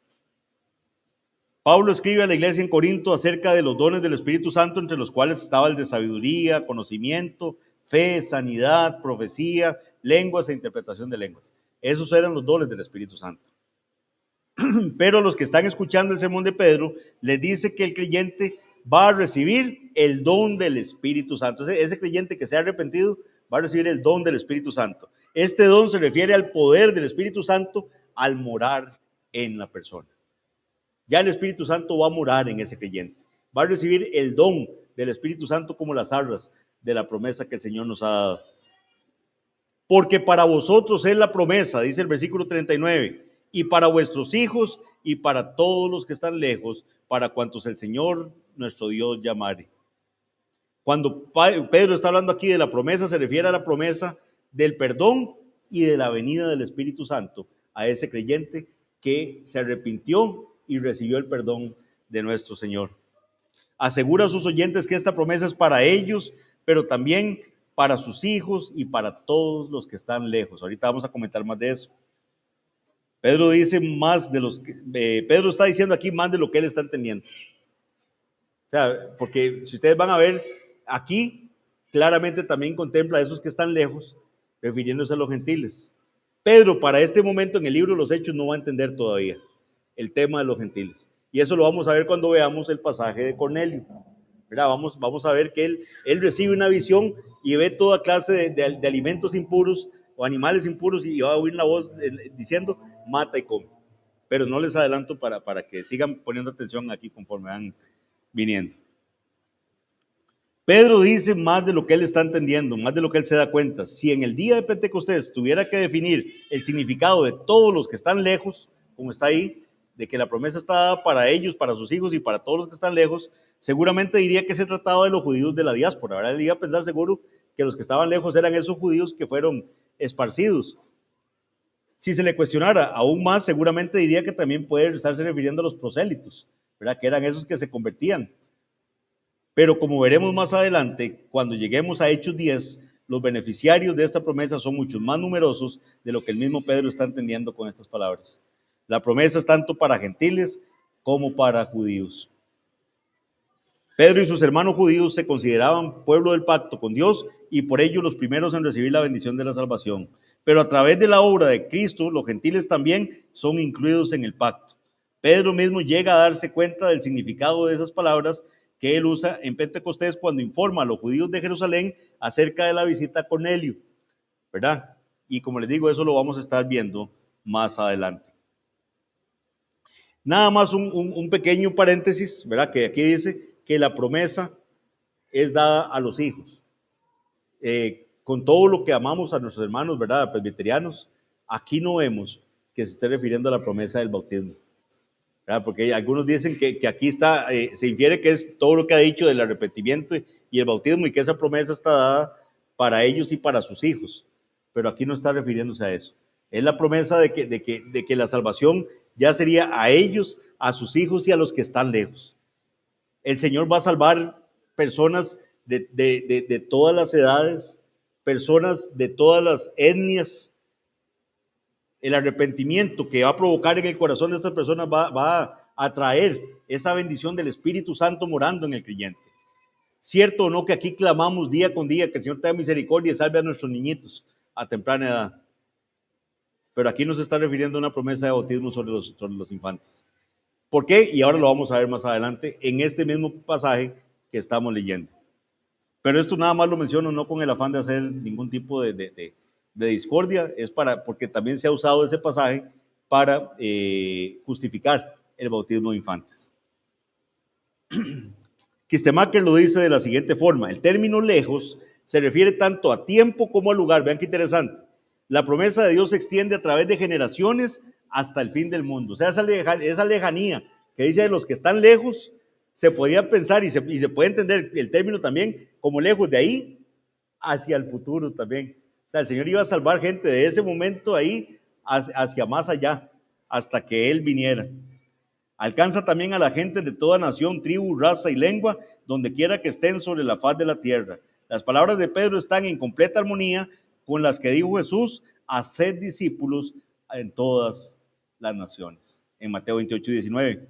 Pablo escribe a la iglesia en Corinto acerca de los dones del Espíritu Santo, entre los cuales estaba el de sabiduría, conocimiento, fe, sanidad, profecía, lenguas e interpretación de lenguas. Esos eran los dones del Espíritu Santo. Pero los que están escuchando el sermón de Pedro, les dice que el creyente va a recibir el don del Espíritu Santo. Ese creyente que se ha arrepentido va a recibir el don del Espíritu Santo. Este don se refiere al poder del Espíritu Santo al morar en la persona. Ya el Espíritu Santo va a morar en ese creyente. Va a recibir el don del Espíritu Santo como las arras de la promesa que el Señor nos ha dado. Porque para vosotros es la promesa, dice el versículo 39, y para vuestros hijos y para todos los que están lejos, para cuantos el Señor nuestro Dios llamare. Cuando Pedro está hablando aquí de la promesa, se refiere a la promesa del perdón y de la venida del Espíritu Santo a ese creyente que se arrepintió y recibió el perdón de nuestro Señor. Asegura a sus oyentes que esta promesa es para ellos, pero también para sus hijos y para todos los que están lejos. Ahorita vamos a comentar más de eso. Pedro dice más de los que, Pedro está diciendo aquí más de lo que él está entendiendo. O sea, porque si ustedes van a ver aquí, claramente también contempla a esos que están lejos, refiriéndose a los gentiles. Pedro, para este momento en el libro de los Hechos, no va a entender todavía el tema de los gentiles. Y eso lo vamos a ver cuando veamos el pasaje de Cornelio. ¿Verdad? Vamos a ver que él recibe una visión y ve toda clase de alimentos impuros o animales impuros y va a oír la voz diciendo, mata y come. Pero no les adelanto para que sigan poniendo atención aquí conforme van viniendo. Pedro dice más de lo que él está entendiendo, más de lo que él se da cuenta. Si en el día de Pentecostés tuviera que definir el significado de todos los que están lejos, como está ahí, de que la promesa está dada para ellos, para sus hijos y para todos los que están lejos, seguramente diría que se trataba de los judíos de la diáspora. Ahora él iba a pensar seguro que los que estaban lejos eran esos judíos que fueron esparcidos. Si se le cuestionara aún más, seguramente diría que también puede estarse refiriendo a los prosélitos, ¿verdad? Que eran esos que se convertían. Pero como veremos más adelante, cuando lleguemos a Hechos 10, los beneficiarios de esta promesa son muchos más numerosos de lo que el mismo Pedro está entendiendo con estas palabras. La promesa es tanto para gentiles como para judíos. Pedro y sus hermanos judíos se consideraban pueblo del pacto con Dios y por ello los primeros en recibir la bendición de la salvación. Pero a través de la obra de Cristo, los gentiles también son incluidos en el pacto. Pedro mismo llega a darse cuenta del significado de esas palabras que él usa en Pentecostés cuando informa a los judíos de Jerusalén acerca de la visita a Cornelio, ¿verdad? Y como les digo, eso lo vamos a estar viendo más adelante. Nada más un pequeño paréntesis, ¿verdad? Que aquí dice que la promesa es dada a los hijos. Con todo lo que amamos a nuestros hermanos, ¿verdad? Presbiterianos, aquí no vemos que se esté refiriendo a la promesa del bautismo. ¿Verdad? Porque algunos dicen que aquí está, se infiere que es todo lo que ha dicho del arrepentimiento y el bautismo y que esa promesa está dada para ellos y para sus hijos. Pero aquí no está refiriéndose a eso. Es la promesa de que la salvación ya sería a ellos, a sus hijos y a los que están lejos. El Señor va a salvar personas de todas las edades, personas de todas las etnias. El arrepentimiento que va a provocar en el corazón de estas personas va a traer esa bendición del Espíritu Santo morando en el creyente. Cierto o no que aquí clamamos día con día que el Señor tenga misericordia y salve a nuestros niñitos a temprana edad. Pero aquí nos está refiriendo a una promesa de bautismo sobre los infantes. ¿Por qué? Y ahora lo vamos a ver más adelante en este mismo pasaje que estamos leyendo. Pero esto nada más lo menciono no con el afán de hacer ningún tipo de discordia, es porque también se ha usado ese pasaje para justificar el bautismo de infantes. Kistemaker lo dice de la siguiente forma: el término lejos se refiere tanto a tiempo como a lugar. Vean qué interesante. La promesa de Dios se extiende a través de generaciones hasta el fin del mundo. O sea, esa lejanía que dice de los que están lejos, se podría pensar y se puede entender el término también como lejos de ahí hacia el futuro también. O sea, el Señor iba a salvar gente de ese momento ahí hacia más allá, hasta que Él viniera. Alcanza también a la gente de toda nación, tribu, raza y lengua, donde quiera que estén sobre la faz de la tierra. Las palabras de Pedro están en completa armonía con las que dijo Jesús: haced discípulos en todas las naciones, en Mateo 28, 19.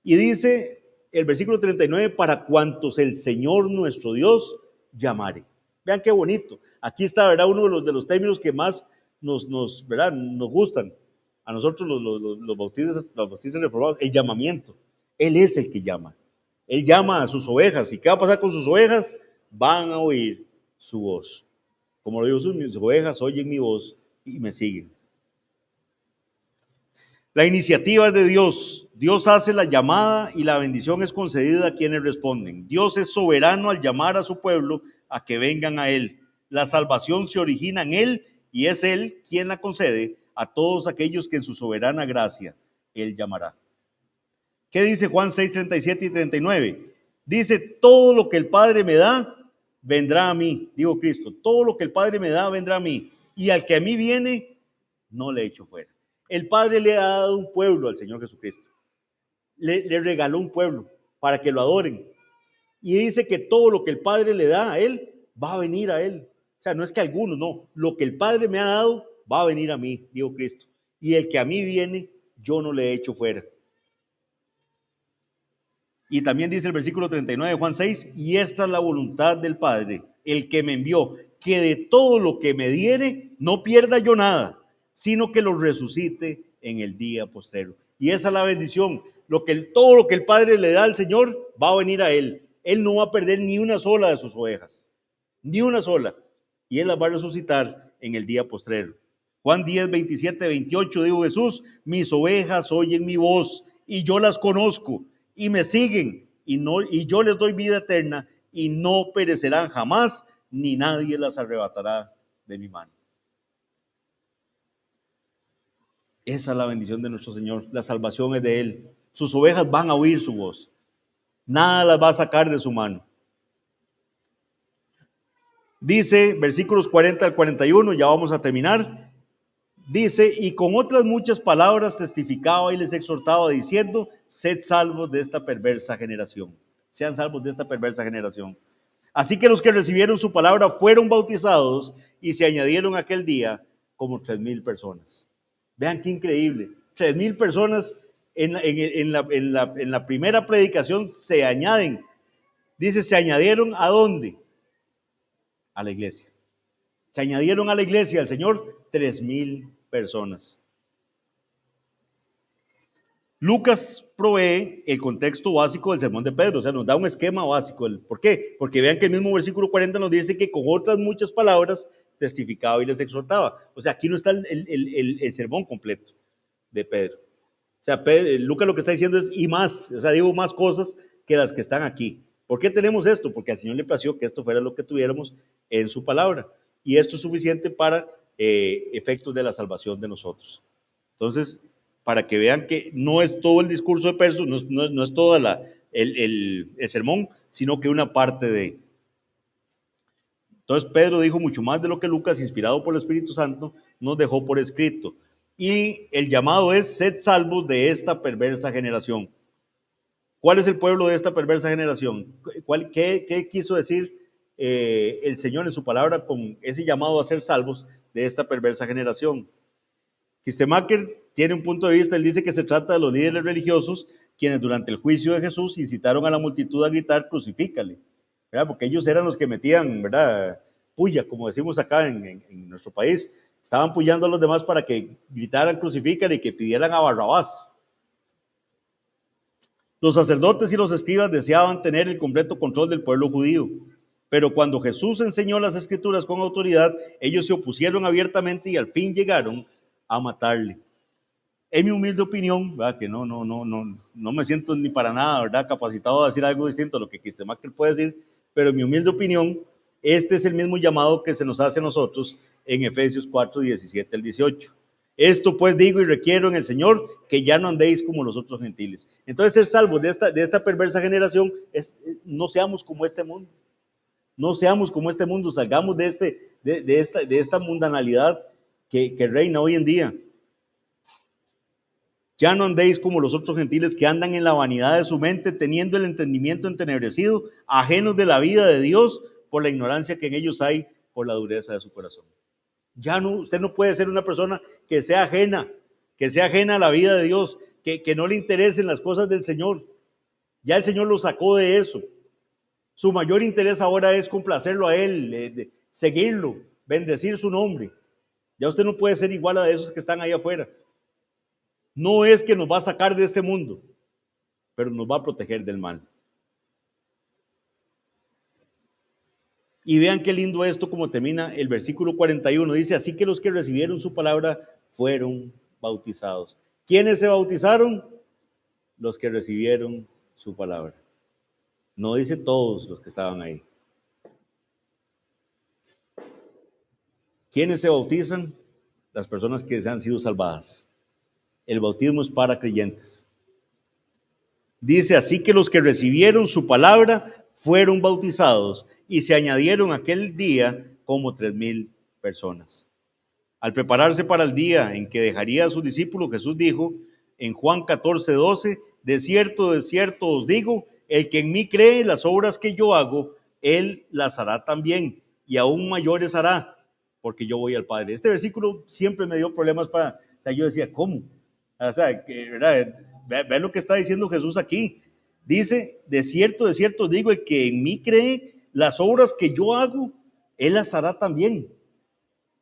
Y dice el versículo 39, para cuantos el Señor nuestro Dios llamare. Vean qué bonito. Aquí está, ¿verdad? Uno de los términos que más ¿verdad? Nos gustan. a nosotros los bautistas reformados, el llamamiento. Él es el que llama. Él llama a sus ovejas. ¿Y qué va a pasar con sus ovejas? Van a oír su voz. Como lo digo, mis ovejas oyen mi voz y me siguen. La iniciativa es de Dios. Dios hace la llamada y la bendición es concedida a quienes responden. Dios es soberano al llamar a su pueblo a que vengan a Él. La salvación se origina en Él y es Él quien la concede a todos aquellos que en su soberana gracia Él llamará. ¿Qué dice Juan 6, 37 y 39? Dice, todo lo que el Padre me da, vendrá a mí. Digo Cristo, todo lo que el Padre me da, vendrá a mí. Y al que a mí viene, no le echo fuera. El Padre le ha dado un pueblo al Señor Jesucristo. Le regaló un pueblo para que lo adoren. Y dice que todo lo que el Padre le da a Él, va a venir a Él. O sea, no es que algunos, no. Lo que el Padre me ha dado, va a venir a mí, dijo Cristo. Y el que a mí viene, yo no le echo fuera. Y también dice el versículo 39 de Juan 6, y esta es la voluntad del Padre, el que me envió, que de todo lo que me diere, no pierda yo nada, sino que lo resucite en el día postrero. Y esa es la bendición. Todo lo que el Padre le da al Señor, va a venir a Él. Él no va a perder ni una sola de sus ovejas, ni una sola. Y Él las va a resucitar en el día postrero. Juan 10, 27, 28, dijo Jesús, mis ovejas oyen mi voz y yo las conozco y me siguen y yo les doy vida eterna y no perecerán jamás, ni nadie las arrebatará de mi mano. Esa es la bendición de nuestro Señor. La salvación es de Él. Sus ovejas van a oír su voz. Nada las va a sacar de su mano. Dice, versículos 40 al 41, ya vamos a terminar. Dice, y con otras muchas palabras testificaba y les exhortaba diciendo, sed salvos de esta perversa generación. Sean salvos de esta perversa generación. Así que los que recibieron su palabra fueron bautizados y se añadieron aquel día como 3,000 personas. Vean qué increíble. 3,000 personas en la primera predicación se añaden. Dice, se añadieron ¿a dónde? A la iglesia. Se añadieron a la iglesia al Señor 3,000 personas. Lucas provee el contexto básico del sermón de Pedro, o sea, nos da un esquema básico. ¿Por qué? Porque vean que el mismo versículo 40 nos dice que con otras muchas palabras testificaba y les exhortaba. O sea, aquí no está el sermón completo de Pedro. O sea, Lucas lo que está diciendo es y más, o sea, digo más cosas que las que están aquí. ¿Por qué tenemos esto? Porque al Señor le plació que esto fuera lo que tuviéramos en su palabra. Y esto es suficiente para efectos de la salvación de nosotros. Entonces, para que vean que no es todo el discurso de Pedro, no es todo el sermón, sino que una parte de. Entonces, Pedro dijo mucho más de lo que Lucas, inspirado por el Espíritu Santo, nos dejó por escrito. Y el llamado es, sed salvos de esta perversa generación. ¿Cuál es el pueblo de esta perversa generación? ¿Qué quiso decir el Señor en su palabra con ese llamado a ser salvos de esta perversa generación? Kistemaker tiene un punto de vista, él dice que se trata de los líderes religiosos quienes durante el juicio de Jesús incitaron a la multitud a gritar crucifícale, ¿verdad? Porque ellos eran los que metían, ¿verdad?, puya, como decimos acá en nuestro país, estaban puyando a los demás para que gritaran crucifícale y que pidieran a Barrabás. Los sacerdotes y los escribas deseaban tener el completo control del pueblo judío, pero cuando Jesús enseñó las escrituras con autoridad, ellos se opusieron abiertamente y al fin llegaron a matarle. En mi humilde opinión, ¿verdad?, que no me siento ni para nada, ¿verdad?, capacitado a decir algo distinto a lo que Kistemaker puede decir, pero en mi humilde opinión, este es el mismo llamado que se nos hace a nosotros en Efesios 4, 17 al 18. Esto pues digo y requiero en el Señor que ya no andéis como los otros gentiles. Entonces, ser salvos de esta perversa generación es no seamos como este mundo. No seamos como este mundo, salgamos de esta mundanalidad que reina hoy en día. Ya no andéis como los otros gentiles que andan en la vanidad de su mente, teniendo el entendimiento entenebrecido, ajenos de la vida de Dios por la ignorancia que en ellos hay, por la dureza de su corazón. Ya no, usted no puede ser una persona que sea ajena a la vida de Dios, que no le interesen las cosas del Señor. Ya el Señor lo sacó de eso. Su mayor interés ahora es complacerlo a Él, seguirlo, bendecir su nombre. Ya usted no puede ser igual a esos que están ahí afuera. No es que nos va a sacar de este mundo, pero nos va a proteger del mal. Y vean qué lindo esto como termina el versículo 41. Dice, así que los que recibieron su palabra fueron bautizados. ¿Quiénes se bautizaron? Los que recibieron su palabra. No dice todos los que estaban ahí. ¿Quiénes se bautizan? Las personas que se han sido salvadas. El bautismo es para creyentes. Dice, así que los que recibieron su palabra fueron bautizados y se añadieron aquel día como 3,000 personas. Al prepararse para el día en que dejaría a sus discípulos, Jesús dijo en Juan 14:12, de cierto os digo, el que en mí cree, las obras que yo hago, él las hará también, y aún mayores hará, porque yo voy al Padre. Este versículo siempre me dio problemas o sea, yo decía, ¿cómo? O sea, vean lo que está diciendo Jesús aquí. Dice, de cierto os digo, el que en mí cree, las obras que yo hago, él las hará también,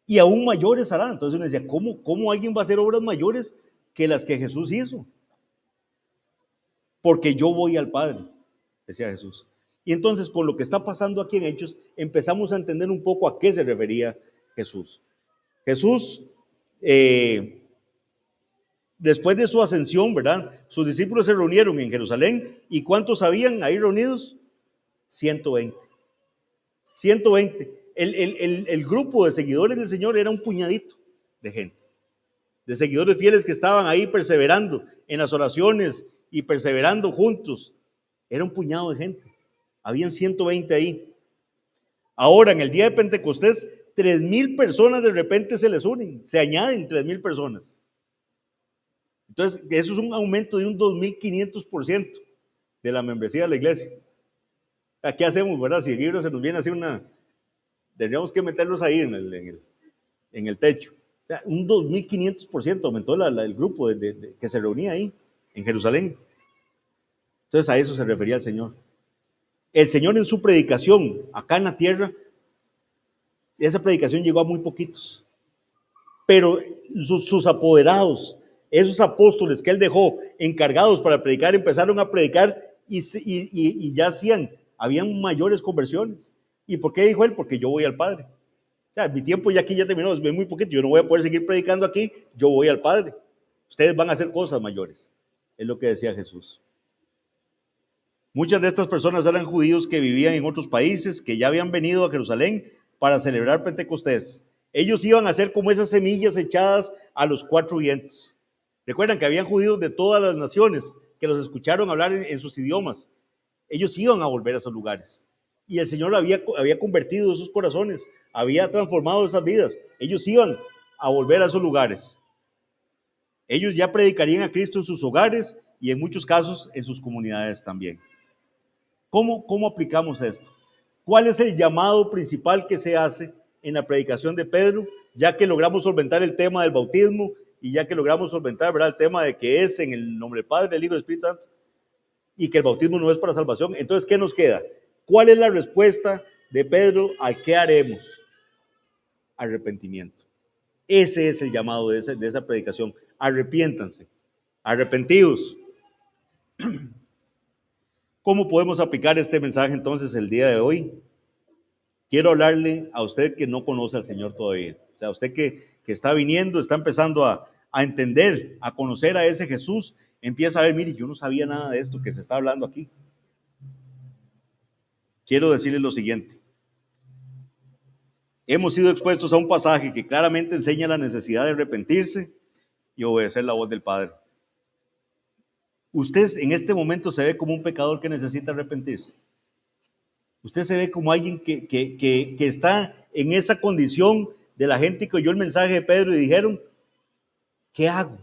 y aún mayores hará. Entonces uno decía, ¿cómo alguien va a hacer obras mayores que las que Jesús hizo? Porque yo voy al Padre, decía Jesús. Y entonces con lo que está pasando aquí en Hechos, empezamos a entender un poco a qué se refería Jesús. Jesús, después de su ascensión, ¿verdad? Sus discípulos se reunieron en Jerusalén. ¿Y cuántos habían ahí reunidos? 120. 120. El grupo de seguidores del Señor era un puñadito de gente, de seguidores fieles que estaban ahí perseverando en las oraciones y perseverando juntos. Era un puñado de gente. Habían 120 ahí. Ahora, en el día de Pentecostés, 3,000 personas de repente se les unen, se añaden 3,000 personas. Entonces, eso es un aumento de un 2,500% de la membresía de la iglesia. ¿Qué hacemos, verdad? Si el libro se nos viene así tendríamos que meterlos ahí en el techo. O sea, un 2,500% aumentó el grupo que se reunía ahí en Jerusalén. Entonces a eso se refería el Señor. El Señor en su predicación acá en la tierra, esa predicación llegó a muy poquitos, pero sus apoderados, esos apóstoles que Él dejó encargados para predicar, empezaron a predicar y ya habían mayores conversiones. ¿Y por qué dijo Él? Porque yo voy al Padre. O sea, mi tiempo ya aquí ya terminó, es muy poquito, yo no voy a poder seguir predicando aquí, yo voy al Padre. Ustedes van a hacer cosas mayores, es lo que decía Jesús. Muchas de estas personas eran judíos que vivían en otros países, que ya habían venido a Jerusalén para celebrar Pentecostés. Ellos iban a ser como esas semillas echadas a los cuatro vientos. Recuerdan que habían judíos de todas las naciones que los escucharon hablar en sus idiomas. Ellos iban a volver a esos lugares. Y el Señor había convertido esos corazones, había transformado esas vidas. Ellos iban a volver a esos lugares. Ellos ya predicarían a Cristo en sus hogares y en muchos casos en sus comunidades también. ¿Cómo aplicamos esto? ¿Cuál es el llamado principal que se hace en la predicación de Pedro? Ya que logramos solventar el tema del bautismo y ya que logramos solventar, ¿verdad?, el tema de que es en el nombre del Padre, del Hijo y del Espíritu Santo, y que el bautismo no es para salvación. Entonces, ¿qué nos queda? ¿Cuál es la respuesta de Pedro al qué haremos? Arrepentimiento. Ese es el llamado de esa predicación. Arrepiéntanse, arrepentidos. ¿Cómo podemos aplicar este mensaje entonces el día de hoy? Quiero hablarle a usted que no conoce al Señor todavía. O sea, usted que está viniendo, está empezando a entender, a conocer a ese Jesús, empieza a ver, mire, yo no sabía nada de esto que se está hablando aquí. Quiero decirle lo siguiente. Hemos sido expuestos a un pasaje que claramente enseña la necesidad de arrepentirse y obedecer la voz del Padre. Usted en este momento se ve como un pecador que necesita arrepentirse. Usted se ve como alguien que está en esa condición de la gente que oyó el mensaje de Pedro y dijeron, ¿qué hago?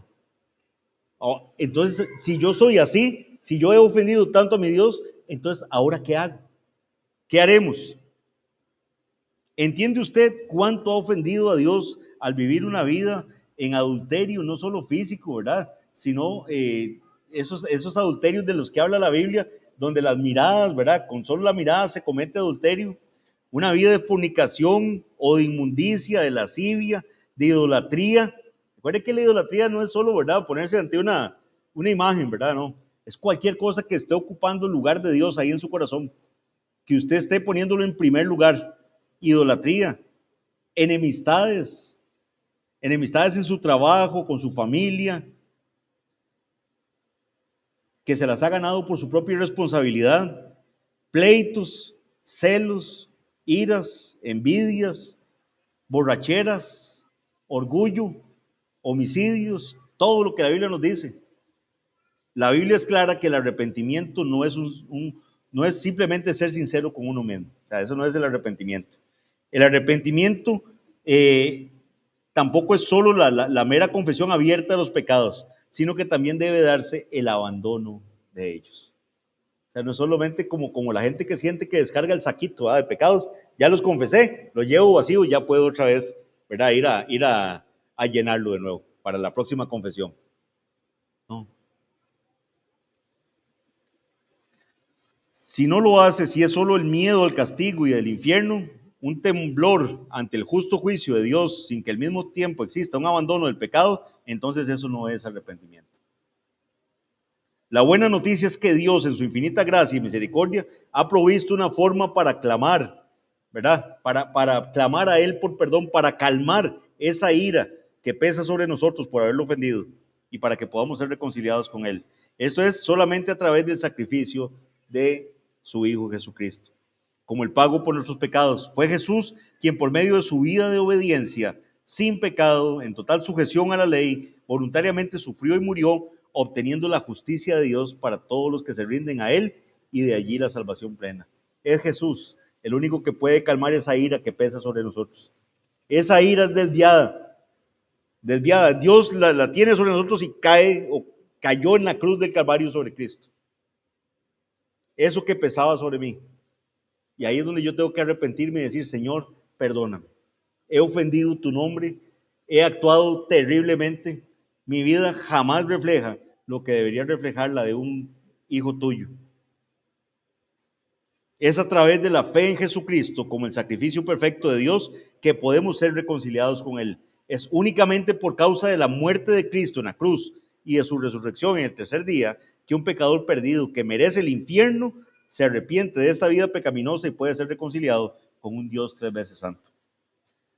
Entonces, si yo soy así, si yo he ofendido tanto a mi Dios, entonces, ¿ahora qué hago? ¿Qué haremos? ¿Entiende usted cuánto ha ofendido a Dios al vivir una vida en adulterio, no solo físico, ¿verdad?, sino esos adulterios de los que habla la Biblia, donde las miradas, ¿verdad?, con solo la mirada se comete adulterio, una vida de fornicación o de inmundicia, de lascivia, de idolatría. Recuerde que la idolatría no es solo, ¿verdad?, ponerse ante una imagen, ¿verdad? No, es cualquier cosa que esté ocupando el lugar de Dios ahí en su corazón, que usted esté poniéndolo en primer lugar. Idolatría, enemistades, enemistades en su trabajo, con su familia, que se las ha ganado por su propia irresponsabilidad, pleitos, celos, iras, envidias, borracheras, orgullo, homicidios, todo lo que la Biblia nos dice. La Biblia es clara que el arrepentimiento no es, no es simplemente ser sincero con uno mismo. O sea, eso no es el arrepentimiento. El arrepentimiento tampoco es solo la mera confesión abierta de los pecados, sino que también debe darse el abandono de ellos. O sea, no es solamente como la gente que siente que descarga el saquito de pecados, ya los confesé, los llevo vacío, ya puedo otra vez, ¿verdad?, ir a llenarlo de nuevo para la próxima confesión. No. Si no lo hace, si es solo el miedo al castigo y al infierno, un temblor ante el justo juicio de Dios sin que al mismo tiempo exista un abandono del pecado, entonces eso no es arrepentimiento. La buena noticia es que Dios, en su infinita gracia y misericordia, ha provisto una forma para clamar, ¿verdad? Para clamar a Él por perdón, para calmar esa ira que pesa sobre nosotros por haberlo ofendido y para que podamos ser reconciliados con Él. Esto es solamente a través del sacrificio de su Hijo Jesucristo. Como el pago por nuestros pecados, fue Jesús quien por medio de su vida de obediencia, sin pecado, en total sujeción a la ley, voluntariamente sufrió y murió, obteniendo la justicia de Dios para todos los que se rinden a Él y de allí la salvación plena. Es Jesús el único que puede calmar esa ira que pesa sobre nosotros. Esa ira es desviada, desviada. Dios la tiene sobre nosotros y cae o cayó en la cruz del Calvario sobre Cristo. Eso que pesaba sobre mí. Y ahí es donde yo tengo que arrepentirme y decir, Señor, perdóname. He ofendido tu nombre, he actuado terriblemente. Mi vida jamás refleja lo que debería reflejar la de un hijo tuyo. Es a través de la fe en Jesucristo, como el sacrificio perfecto de Dios, que podemos ser reconciliados con Él. Es únicamente por causa de la muerte de Cristo en la cruz y de su resurrección en el tercer día que un pecador perdido que merece el infierno se arrepiente de esta vida pecaminosa y puede ser reconciliado con un Dios 3 veces santo.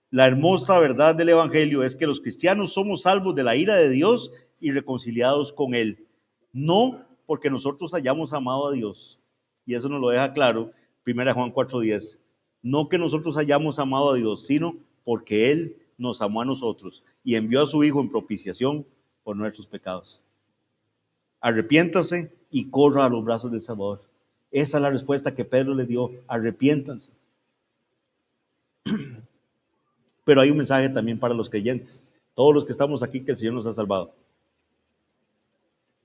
La hermosa verdad del Evangelio es que los cristianos somos salvos de la ira de Dios y reconciliados con Él, no porque nosotros hayamos amado a Dios, y eso nos lo deja claro 1 Juan 4:10, no que nosotros hayamos amado a Dios, sino porque Él nos amó a nosotros y envió a su Hijo en propiciación por nuestros pecados. Arrepiéntase y corra a los brazos del Salvador. Esa es la respuesta que Pedro le dio, arrepiéntanse. Pero hay un mensaje también para los creyentes, todos los que estamos aquí, que el Señor nos ha salvado.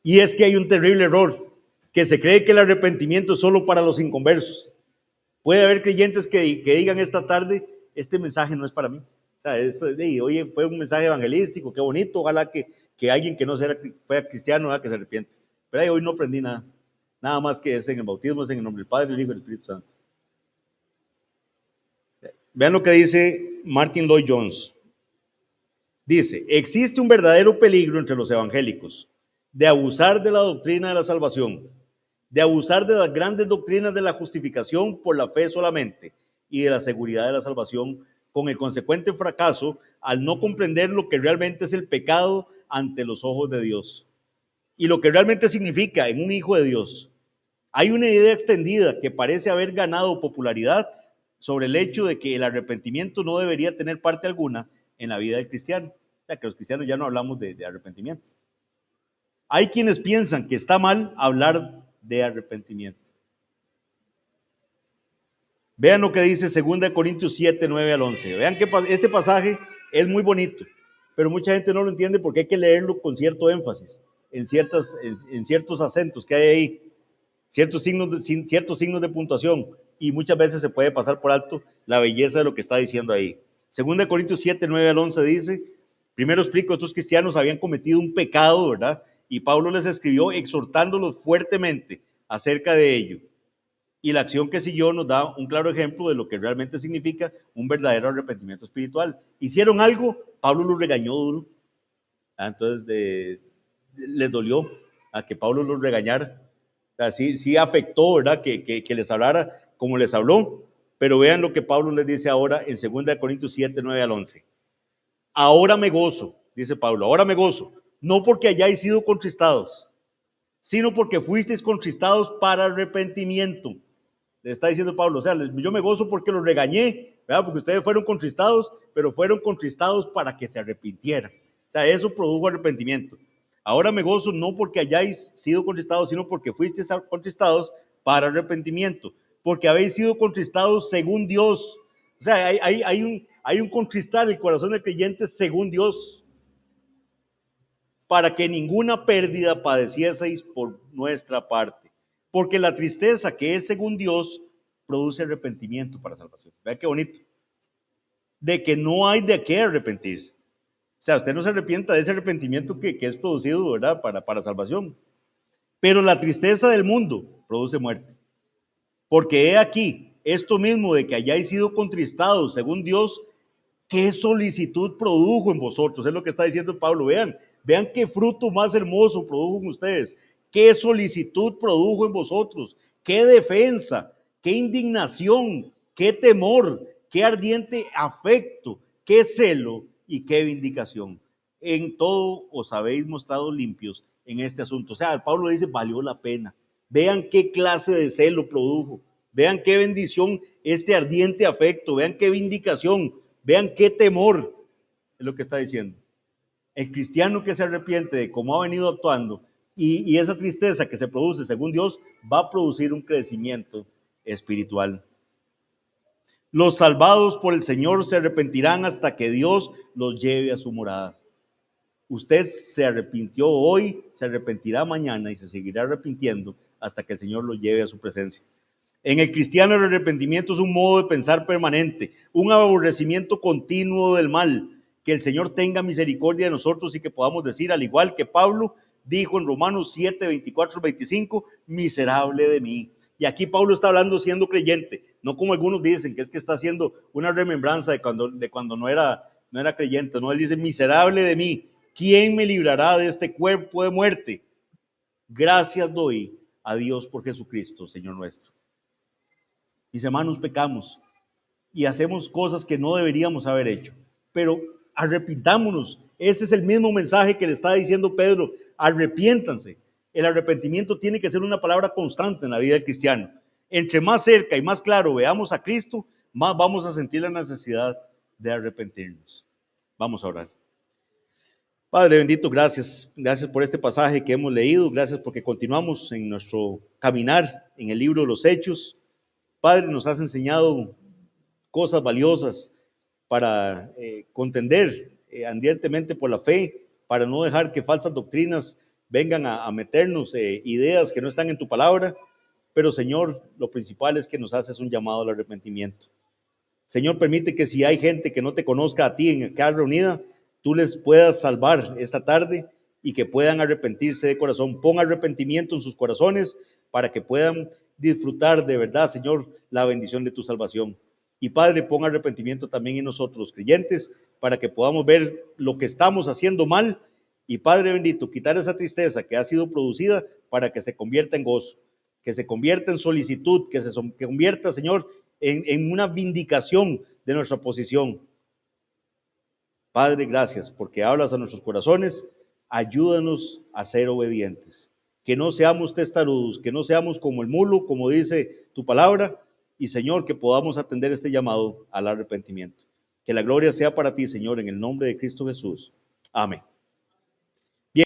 Y es que hay un terrible error, que se cree que el arrepentimiento es solo para los inconversos. Puede haber creyentes que digan esta tarde, este mensaje no es para mí. O sea, oye, fue un mensaje evangelístico, qué bonito, ojalá que alguien que no fuera cristiano, que se arrepiente. Pero hoy no aprendí nada, nada más que es en el bautismo, es en el nombre del Padre, el Hijo y el Espíritu Santo. Vean lo que dice Martin Lloyd Jones. Dice, existe un verdadero peligro entre los evangélicos de abusar de la doctrina de la salvación, de abusar de las grandes doctrinas de la justificación por la fe solamente y de la seguridad de la salvación, con el consecuente fracaso al no comprender lo que realmente es el pecado ante los ojos de Dios y lo que realmente significa en un hijo de Dios. Hay una idea extendida que parece haber ganado popularidad sobre el hecho de que el arrepentimiento no debería tener parte alguna en la vida del cristiano. O sea, que los cristianos ya no hablamos de arrepentimiento. Hay quienes piensan que está mal hablar de arrepentimiento. Vean lo que dice 2 Corintios 7, 9 al 11. Vean que este pasaje es muy bonito, pero mucha gente no lo entiende porque hay que leerlo con cierto énfasis, en ciertos acentos que hay ahí, ciertos signos de puntuación, y muchas veces se puede pasar por alto la belleza de lo que está diciendo ahí. 2 Corintios 7, 9 al 11 dice, primero explico, estos cristianos habían cometido un pecado, ¿verdad? Y Pablo les escribió exhortándolos fuertemente acerca de ello. Y la acción que siguió nos da un claro ejemplo de lo que realmente significa un verdadero arrepentimiento espiritual. Hicieron algo, Pablo los regañó duro. Entonces les dolió a que Pablo los regañara. O sea, sí afectó, ¿verdad? Que les hablara como les habló. Pero vean lo que Pablo les dice ahora en 2 Corintios 7, 9 al 11. Ahora me gozo, dice Pablo, ahora me gozo, no porque hayáis sido contristados, sino porque fuisteis contristados para arrepentimiento. Le está diciendo Pablo, o sea, yo me gozo porque los regañé, ¿verdad? Porque ustedes fueron contristados, pero fueron contristados para que se arrepintieran. O sea, eso produjo arrepentimiento. Ahora me gozo no porque hayáis sido contristados, sino porque fuisteis contristados para arrepentimiento, porque habéis sido contristados según Dios. O sea, hay un contristar el corazón del creyente según Dios, para que ninguna pérdida padecieseis por nuestra parte. Porque la tristeza que es según Dios produce arrepentimiento para salvación. Vean qué bonito. De que no hay de qué arrepentirse. O sea, usted no se arrepienta de ese arrepentimiento que es producido, ¿verdad? Para salvación. Pero la tristeza del mundo produce muerte. Porque he aquí, esto mismo de que hayáis sido contristados según Dios, ¿qué solicitud produjo en vosotros? Es lo que está diciendo Pablo. Vean qué fruto más hermoso produjo en ustedes. ¿Qué solicitud produjo en vosotros? ¿Qué defensa? ¿Qué indignación? ¿Qué temor? ¿Qué ardiente afecto? ¿Qué celo? ¿Y qué vindicación? En todo os habéis mostrado limpios en este asunto. O sea, Pablo dice, valió la pena. Vean qué clase de celo produjo. Vean qué bendición este ardiente afecto. Vean qué vindicación. Vean qué temor es lo que está diciendo. El cristiano que se arrepiente de cómo ha venido actuando y esa tristeza que se produce según Dios va a producir un crecimiento espiritual. Los salvados por el Señor se arrepentirán hasta que Dios los lleve a su morada. Usted se arrepintió hoy, se arrepentirá mañana y se seguirá arrepintiendo hasta que el Señor lo lleve a su presencia. En el cristiano el arrepentimiento es un modo de pensar permanente, un aborrecimiento continuo del mal. Que el Señor tenga misericordia de nosotros y que podamos decir, al igual que Pablo dijo en Romanos 7, 24, 25, miserable de mí. Y aquí Pablo está hablando siendo creyente, no como algunos dicen, que es que está haciendo una remembranza de cuando no era creyente. No, él dice, miserable de mí, ¿quién me librará de este cuerpo de muerte? Gracias doy a Dios por Jesucristo, Señor nuestro. Mis hermanos, pecamos y hacemos cosas que no deberíamos haber hecho, pero arrepintámonos. Ese es el mismo mensaje que le está diciendo Pedro, arrepiéntanse. El arrepentimiento tiene que ser una palabra constante en la vida del cristiano. Entre más cerca y más claro veamos a Cristo, más vamos a sentir la necesidad de arrepentirnos. Vamos a orar. Padre bendito, gracias por este pasaje que hemos leído, gracias porque continuamos en nuestro caminar en el libro de los Hechos. Padre, nos has enseñado cosas valiosas para contender ardientemente por la fe, para no dejar que falsas doctrinas vengan a meternos ideas que no están en tu palabra. Pero Señor, lo principal es que nos haces un llamado al arrepentimiento. Señor, permite que si hay gente que no te conozca a ti en cada reunida, tú les puedas salvar esta tarde y que puedan arrepentirse de corazón. Pon arrepentimiento en sus corazones para que puedan disfrutar de verdad, Señor, la bendición de tu salvación. Y Padre, pon arrepentimiento también en nosotros, los creyentes, para que podamos ver lo que estamos haciendo mal. Y Padre bendito, quitar esa tristeza que ha sido producida para que se convierta en gozo, que se convierta en solicitud, que se convierta, Señor, en una vindicación de nuestra posición. Padre, gracias porque hablas a nuestros corazones. Ayúdanos a ser obedientes. Que no seamos testarudos, que no seamos como el mulo, como dice tu palabra. Y Señor, que podamos atender este llamado al arrepentimiento. Que la gloria sea para ti, Señor, en el nombre de Cristo Jesús. Amén.